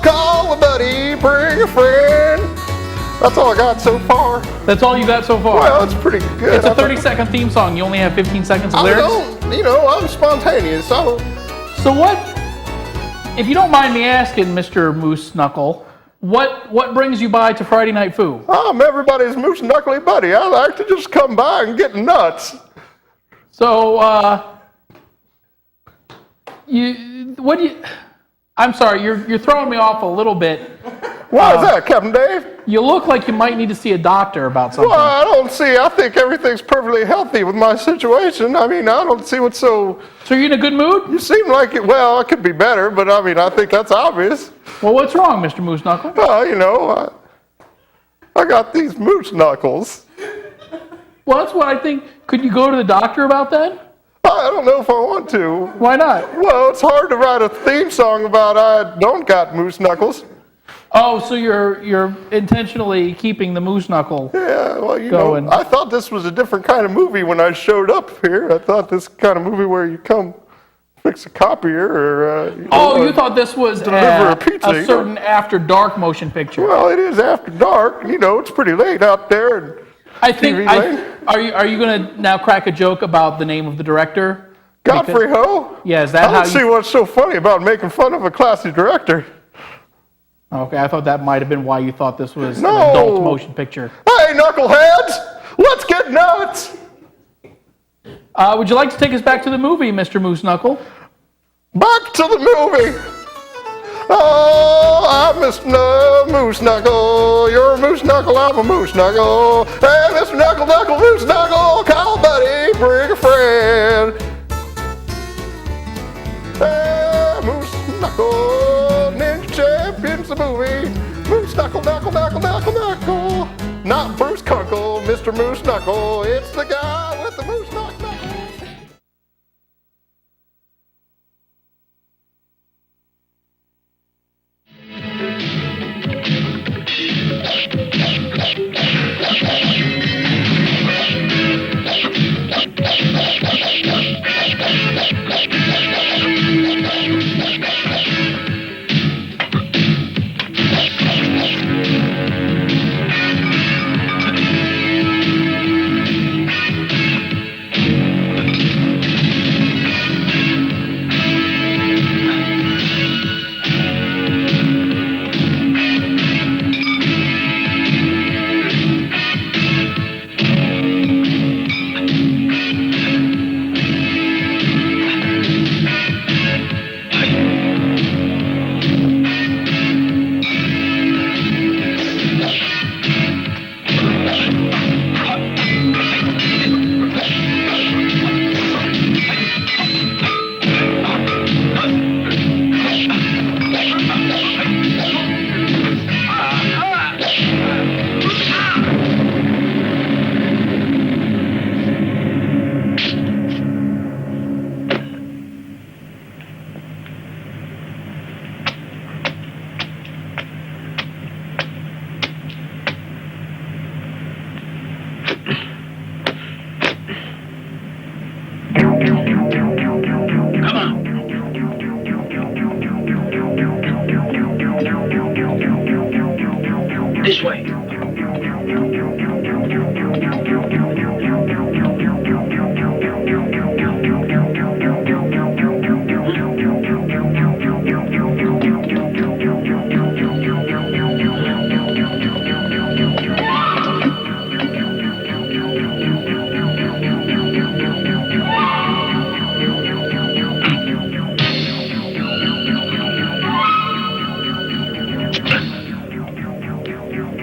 Call a buddy, bring a friend. That's all I got so far. That's all you got so far? Well, it's pretty good. It's a 30-second theme song. You only have 15 seconds of lyrics? I'm spontaneous, so what, if you don't mind me asking, Mr. Moose Knuckle, what brings you by to Friday Night Foo? I'm everybody's Moose Knuckly buddy. I like to just come by and get nuts. So, I'm sorry, you're throwing me off a little bit. Why is that, Captain Dave? You look like you might need to see a doctor about something. Well, I think everything's perfectly healthy with my situation. I mean, I don't see what's so... So you're in a good mood? You seem like it, well, it could be better, but I think that's obvious. Well, what's wrong, Mr. Moose Knuckle? I got these moose knuckles. Well, that's what I think. Could you go to the doctor about that? I don't know if I want to. Why not? Well, it's hard to write a theme song about I don't got moose knuckles. Oh, so you're intentionally keeping the moose knuckle Yeah, well, going. I thought this was a different kind of movie when I showed up here. I thought this kind of movie where you come fix a copier or... you thought this was deliver a pizza, a certain After Dark motion picture. Well, it is after dark. It's pretty late out there. And are you going to now crack a joke about the name of the director? Godfrey Ho? Yeah, is that I don't see what's so funny about making fun of a classy director. Okay, I thought that might have been why you thought this was an adult motion picture. Hey, knuckleheads! Let's get nuts! Would you like to take us back to the movie, Mr. Moose Knuckle? Back to the movie! Oh, I'm Mr. Moose Knuckle. You're a Moose Knuckle, I'm a Moose Knuckle. Hey, Mr. Knuckle, Moose Knuckle. Call a buddy, bring a friend. Hey, Moose Knuckle, Ninja Champions the movie. Moose Knuckle. Not Bruce Kunkle, Mr. Moose Knuckle. It's the guy with the moose knuckle. This way.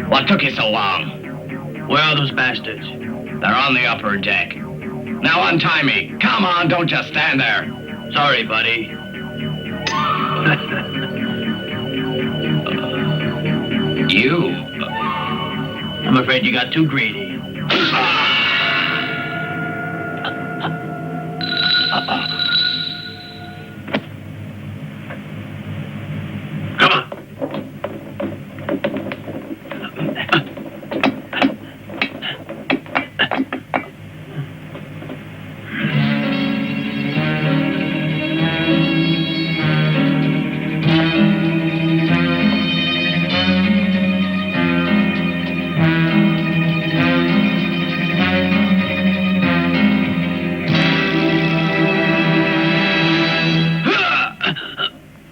What took you so long? Where are those bastards? They're on the upper deck. Now untie me. Come on, don't just stand there. Sorry, buddy. You? I'm afraid you got too greedy. Come on.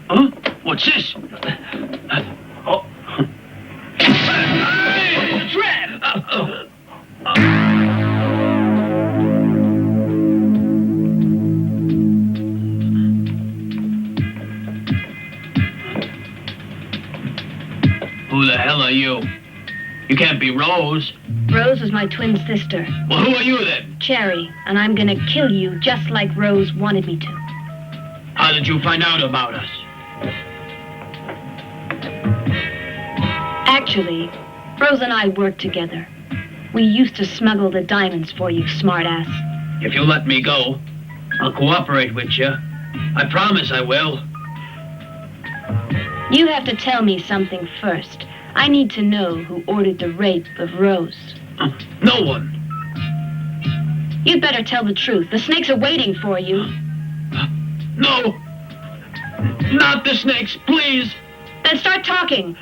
Huh? What's this? Oh. Hey, a trap! Who the hell are you? You can't be Rose. Rose is my twin sister, Well, who are you then? Cherry, and I'm gonna kill you just like Rose wanted me to. How did you find out about us? Actually, Rose and I worked together. We used to smuggle the diamonds for you, smartass. If you let me go, I'll cooperate with you. I promise I will. You have to tell me something first. I need to know who ordered the rape of Rose. No one. You'd better tell the truth. The snakes are waiting for you. No! Not the snakes, please! Then start talking.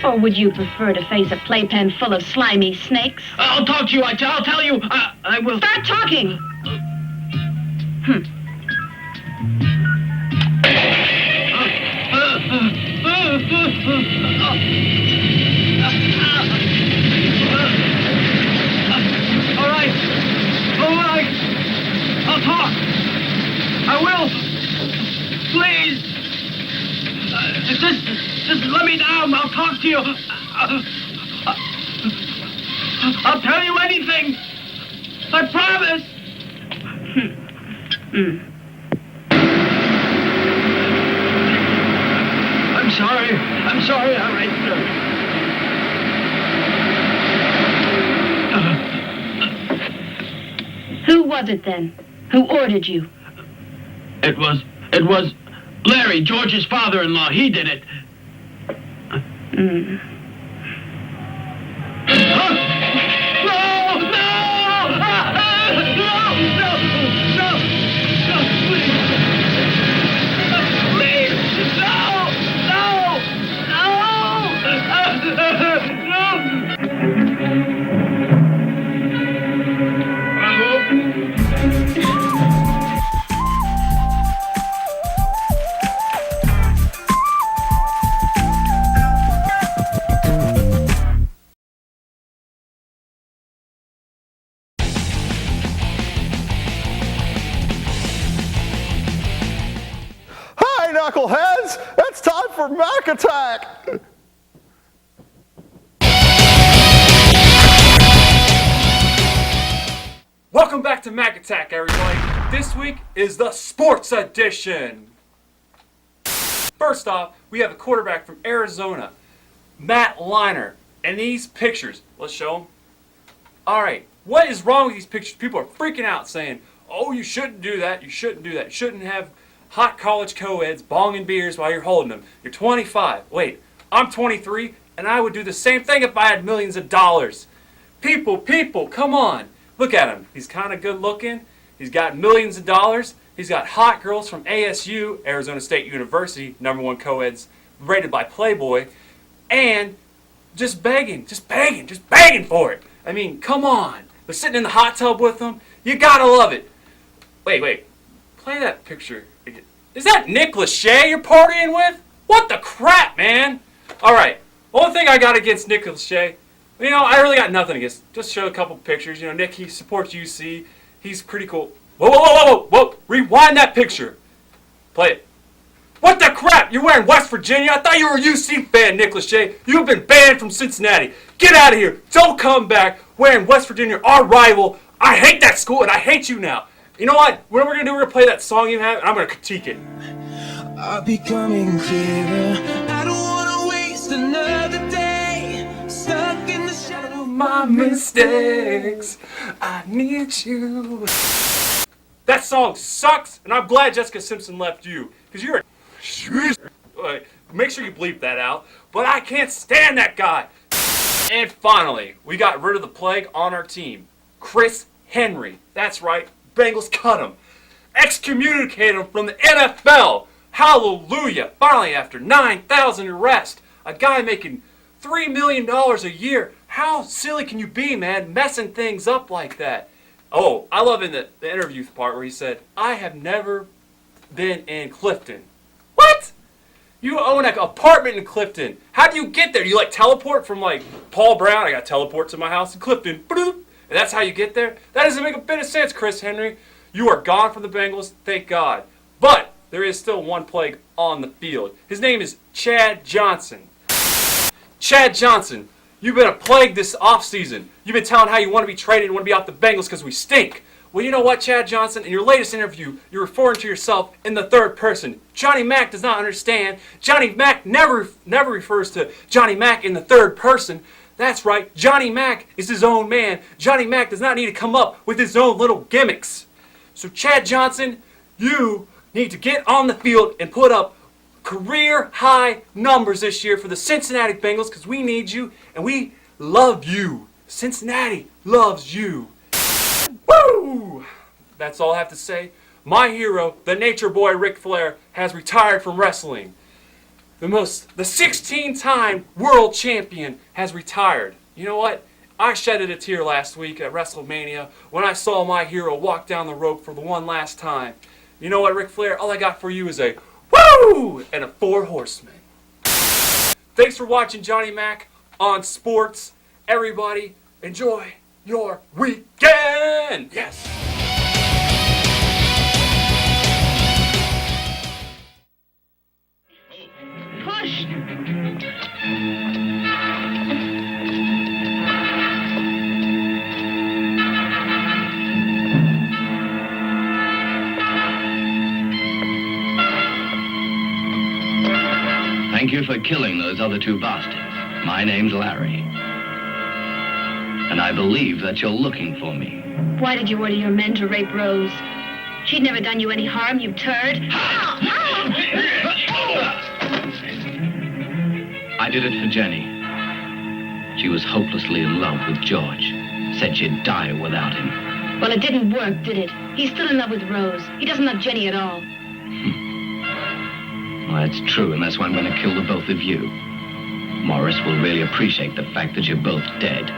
Or would you prefer to face a playpen full of slimy snakes? I'll talk to you. I'll tell you. I will. Start talking! All right. I'll talk. I will. Please. Just let me down. I'll talk to you. I'll tell you anything. I promise. I'm sorry. All right. Who was it then? Who ordered you? It was Larry, George's father-in-law. He did it. Hi, knuckleheads! It's time for Mac Attack! Welcome back to Mac Attack, everybody. This week is the Sports Edition. First off, we have a quarterback from Arizona, Matt Leinart. And these pictures, let's show them. Alright, what is wrong with these pictures? People are freaking out saying, oh, you shouldn't do that, you shouldn't do that. You shouldn't have hot college co-eds bonging beers while you're holding them. You're 25. Wait, I'm 23, and I would do the same thing if I had millions of dollars. People, come on. Look at him. He's kind of good looking. He's got millions of dollars. He's got hot girls from ASU, Arizona State University, #1 co-eds, rated by Playboy, and just begging for it. I mean, come on. They're sitting in the hot tub with him. You gotta love it. Wait. Play that picture again. Is that Nick Lachey you're partying with? What the crap, man? Alright, only thing I got against Nick Lachey, you know, I really got nothing against. Just show a couple pictures. You know, Nick, he supports UC. He's pretty cool. Whoa. Rewind that picture. Play it. What the crap? You're wearing West Virginia? I thought you were a UC fan, Nick Lachey. You've been banned from Cincinnati. Get out of here. Don't come back wearing West Virginia, our rival. I hate that school, and I hate you now. You know what? What we're going to do, we're going to play that song you have, and I'm going to critique it. I'll be coming clearer. I don't want to waste another day stuck in the shadow of my mistakes. I need you. That song sucks, and I'm glad Jessica Simpson left you, because you're a... Make sure you bleep that out, but I can't stand that guy. And finally, we got rid of the plague on our team. Chris Henry. That's right, Bengals cut him. Excommunicated him from the NFL. Hallelujah. Finally, after 9,000 arrests, a guy making $3 million a year. How silly can you be, man, messing things up like that? Oh, I love in the interview part where he said, I have never been in Clifton. What? You own an apartment in Clifton. How do you get there? Do you like teleport from like Paul Brown? I got to teleport to my house in Clifton. And that's how you get there? That doesn't make a bit of sense, Chris Henry. You are gone from the Bengals, thank God. But there is still one plague on the field. His name is Chad Johnson. Chad Johnson, you've been a plague this offseason. You've been telling how you want to be traded and want to be off the Bengals because we stink. Well, you know what, Chad Johnson? In your latest interview, you're referring to yourself in the third person. Johnny Mac does not understand. Johnny Mac never refers to Johnny Mac in the third person. That's right, Johnny Mac is his own man. Johnny Mac does not need to come up with his own little gimmicks. So, Chad Johnson, you need to get on the field and put up career-high numbers this year for the Cincinnati Bengals because we need you and we love you. Cincinnati loves you. Woo! That's all I have to say. My hero, the Nature Boy Ric Flair, has retired from wrestling. The 16-time world champion has retired. You know what? I shedded a tear last week at WrestleMania when I saw my hero walk down the rope for the one last time. You know what, Ric Flair? All I got for you is a woo and a 4 horsemen. Thanks for watching Johnny Mac on Sports. Everybody, enjoy your weekend. Yes. Push. Thank you for killing those other 2 bastards. My name's Larry. And I believe that you're looking for me. Why did you order your men to rape Rose? She'd never done you any harm, you turd. I did it for Jenny. She was hopelessly in love with George. Said she'd die without him. Well, it didn't work, did it? He's still in love with Rose. He doesn't love Jenny at all. Well, that's true, and that's why I'm going to kill the both of you. Morris will really appreciate the fact that you're both dead.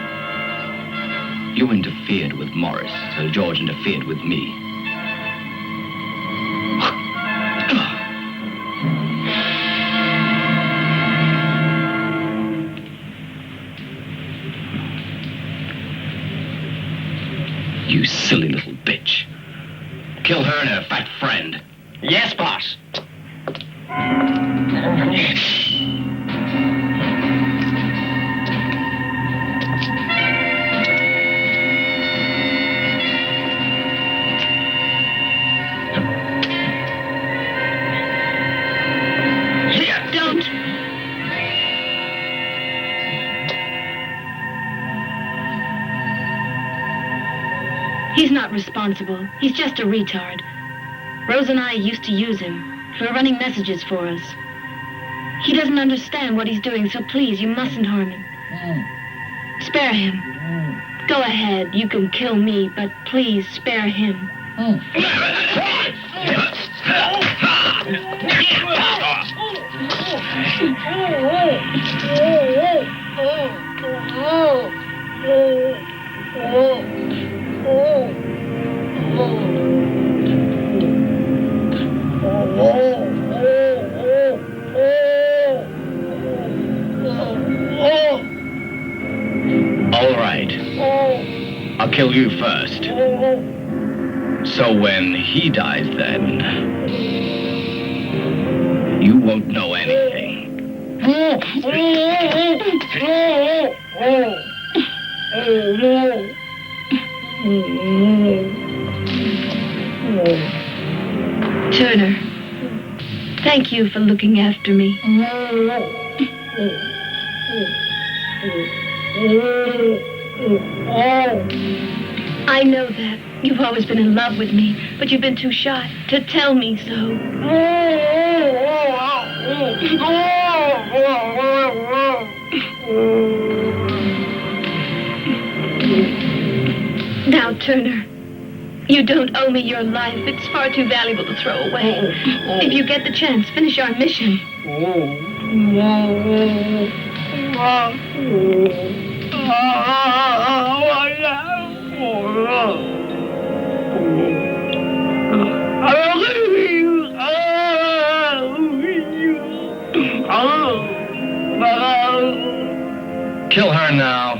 You interfered with Morris, so George interfered with me. You silly little bitch. Kill her and her fat friend. Yes, boss. Don't. He's not responsible. He's just a retard. Rose and I used to use him for running messages for us. He doesn't understand what he's doing, so please, you mustn't harm him. Spare him. Go ahead, you can kill me, but please spare him. All right. I'll kill you first. So when he dies then, you won't know anything. Turner, thank you for looking after me. I know that. You've always been in love with me, but you've been too shy to tell me so. Now, Turner, you don't owe me your life. It's far too valuable to throw away. If you get the chance, finish our mission. Kill her now.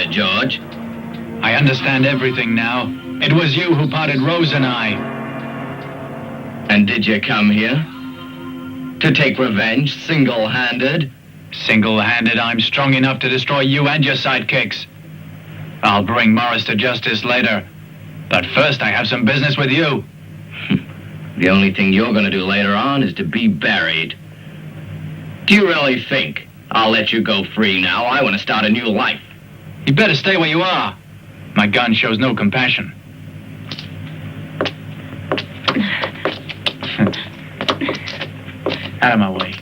George. I understand everything now. It was you who parted Rose and I. And did you come here? To take revenge, single-handed? Single-handed, I'm strong enough to destroy you and your sidekicks. I'll bring Morris to justice later. But first, I have some business with you. The only thing you're going to do later on is to be buried. Do you really think I'll let you go free now? I want to start a new life. You better stay where you are. My gun shows no compassion. Out of my way.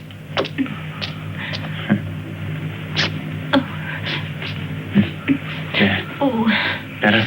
Yeah. Oh. Better?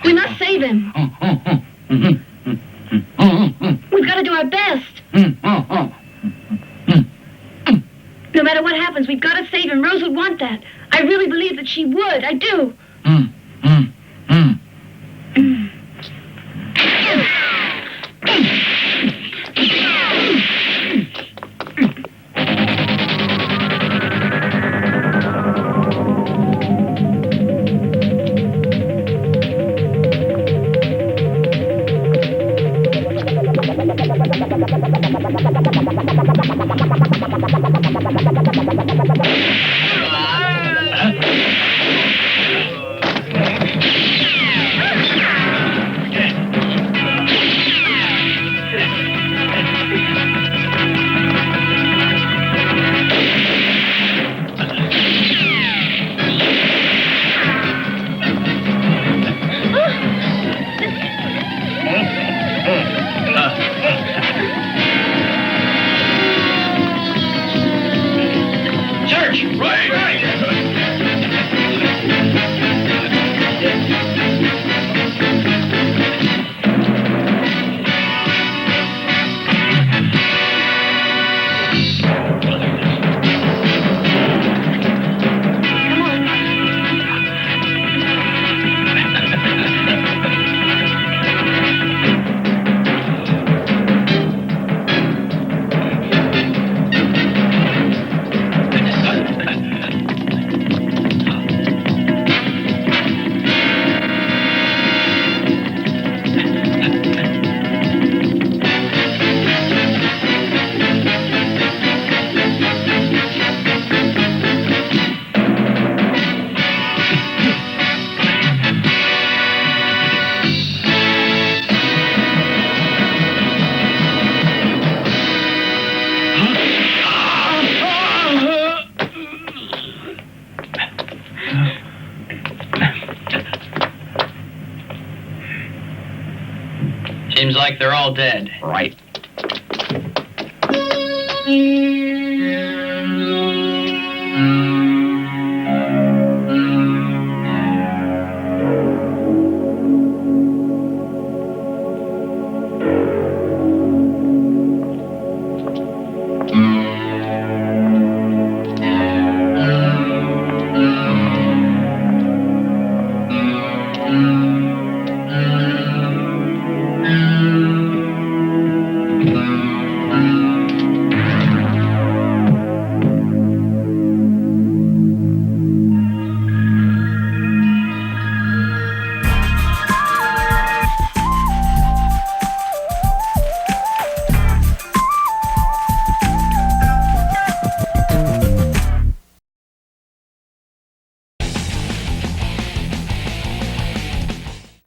We must save him. We've got to do our best. No matter what happens, we've got to save him. Rose would want that. I really believe that she would. I do. March! Seems like they're all dead. Right.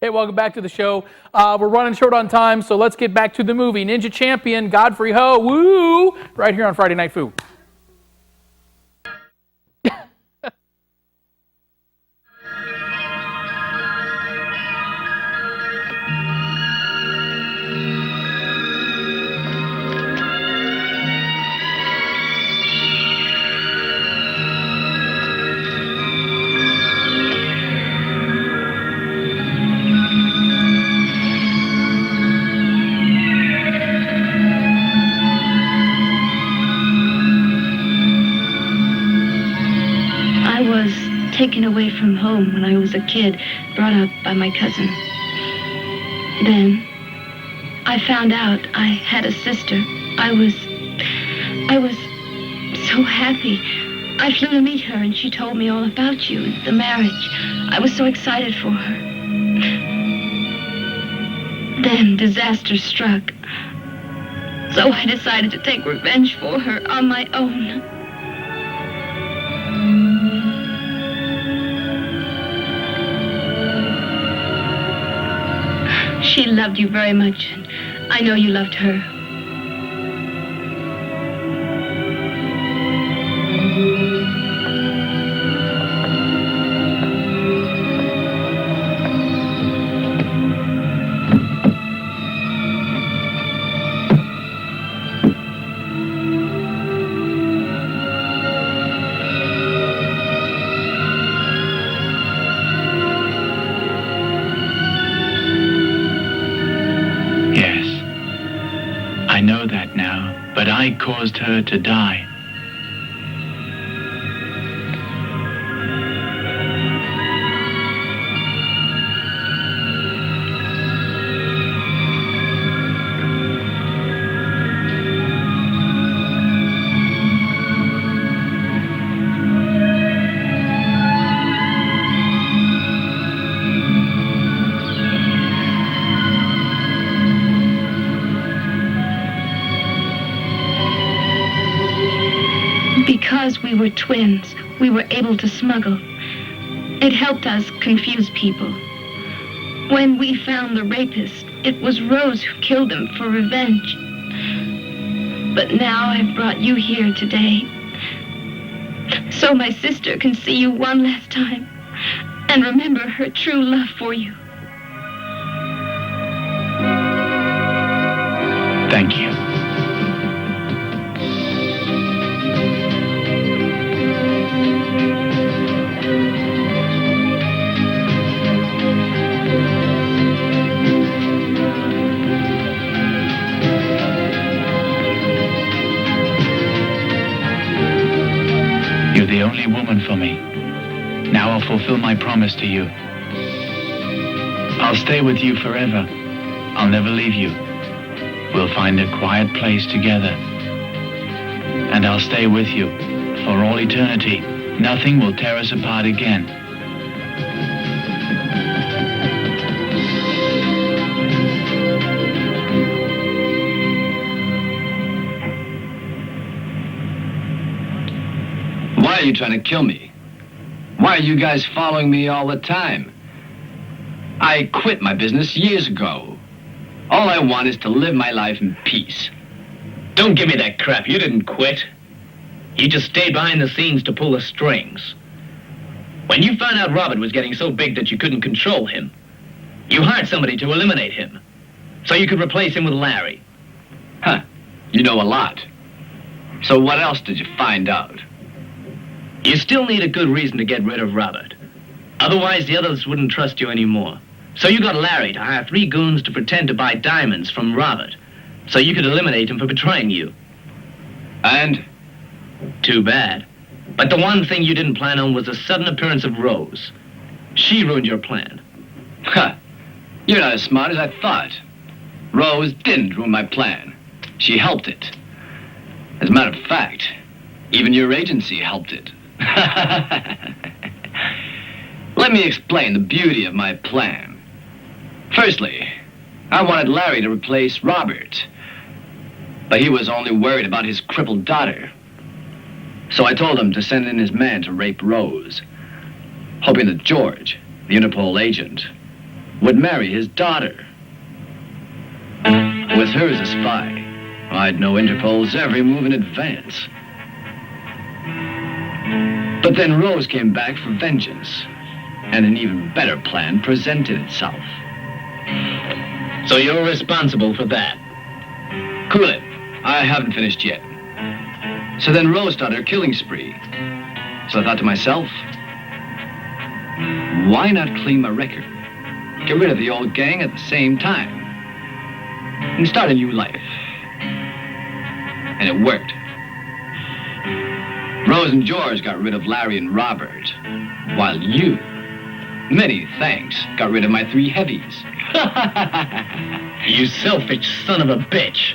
Hey, welcome back to the show. We're running short on time, so let's get back to the movie. Ninja Champion, Godfrey Ho, woo! Right here on Friday Night Foo. I was taken away from home when I was a kid, brought up by my cousin. Then I found out I had a sister. I was so happy. I flew to meet her and she told me all about you and the marriage. I was so excited for her. Then disaster struck. So I decided to take revenge for her on my own. She loved you very much, and I know you loved her. I know that now, but I caused her to die. Because we were twins, we were able to smuggle. It helped us confuse people. When we found the rapist, it was Rose who killed him for revenge. But now I've brought you here today, so my sister can see you one last time and remember her true love for you. Thank you. only woman for me. Now I'll fulfill my promise to you. I'll stay with you forever. I'll never leave you. We'll find a quiet place together. And I'll stay with you for all eternity. Nothing will tear us apart again. Why are you trying to kill me? Why are you guys following me all the time? I quit my business years ago. All I want is to live my life in peace. Don't give me that crap. You didn't quit. You just stayed behind the scenes to pull the strings. When you found out Robert was getting so big that you couldn't control him, you hired somebody to eliminate him, so you could replace him with Larry. Huh. You know a lot. So what else did you find out? You still need a good reason to get rid of Robert. Otherwise, the others wouldn't trust you anymore. So you got Larry to hire 3 goons to pretend to buy diamonds from Robert, so you could eliminate him for betraying you. And? Too bad. But the one thing you didn't plan on was the sudden appearance of Rose. She ruined your plan. Huh. You're not as smart as I thought. Rose didn't ruin my plan. She helped it. As a matter of fact, even your agency helped it. Let me explain the beauty of my plan. Firstly, I wanted Larry to replace Robert, but he was only worried about his crippled daughter. So I told him to send in his man to rape Rose, hoping that George, the Interpol agent, would marry his daughter. With her as a spy, I'd know Interpol's every move in advance. But then Rose came back for vengeance, and an even better plan presented itself. So you're responsible for that. Cool it. I haven't finished yet. So then Rose started her killing spree. So I thought to myself, why not clean my record? Get rid of the old gang at the same time. And start a new life. And it worked. Rose and George got rid of Larry and Robert, while you, many thanks, got rid of my 3 heavies. You selfish son of a bitch.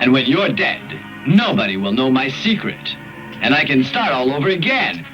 And when you're dead, nobody will know my secret. And I can start all over again.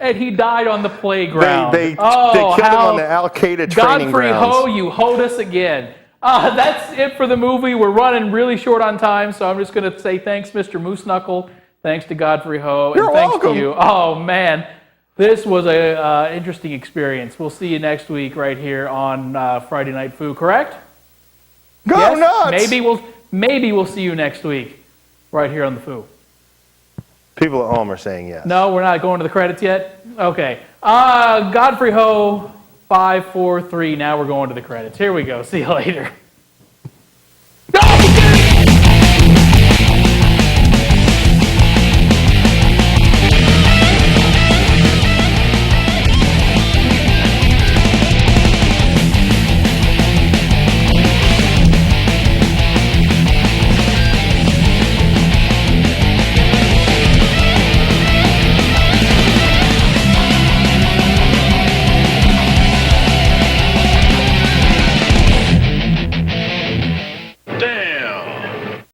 And he died on the playground. They killed him on the Al-Qaeda training Godfrey grounds. Ho, you hoed us again. That's it for the movie. We're running really short on time, so I'm just going to say thanks, Mr. Moose Knuckle. Thanks to Godfrey Ho. You're and thanks welcome. to you. Oh, man. This was an interesting experience. We'll see you next week right here on Friday Night Foo, correct? Go nuts! Maybe we'll see you next week right here on the Foo. People at home are saying yes. No, we're not going to the credits yet? Okay. Godfrey Ho, 5, 4, 3. Now we're going to the credits. Here we go. See you later.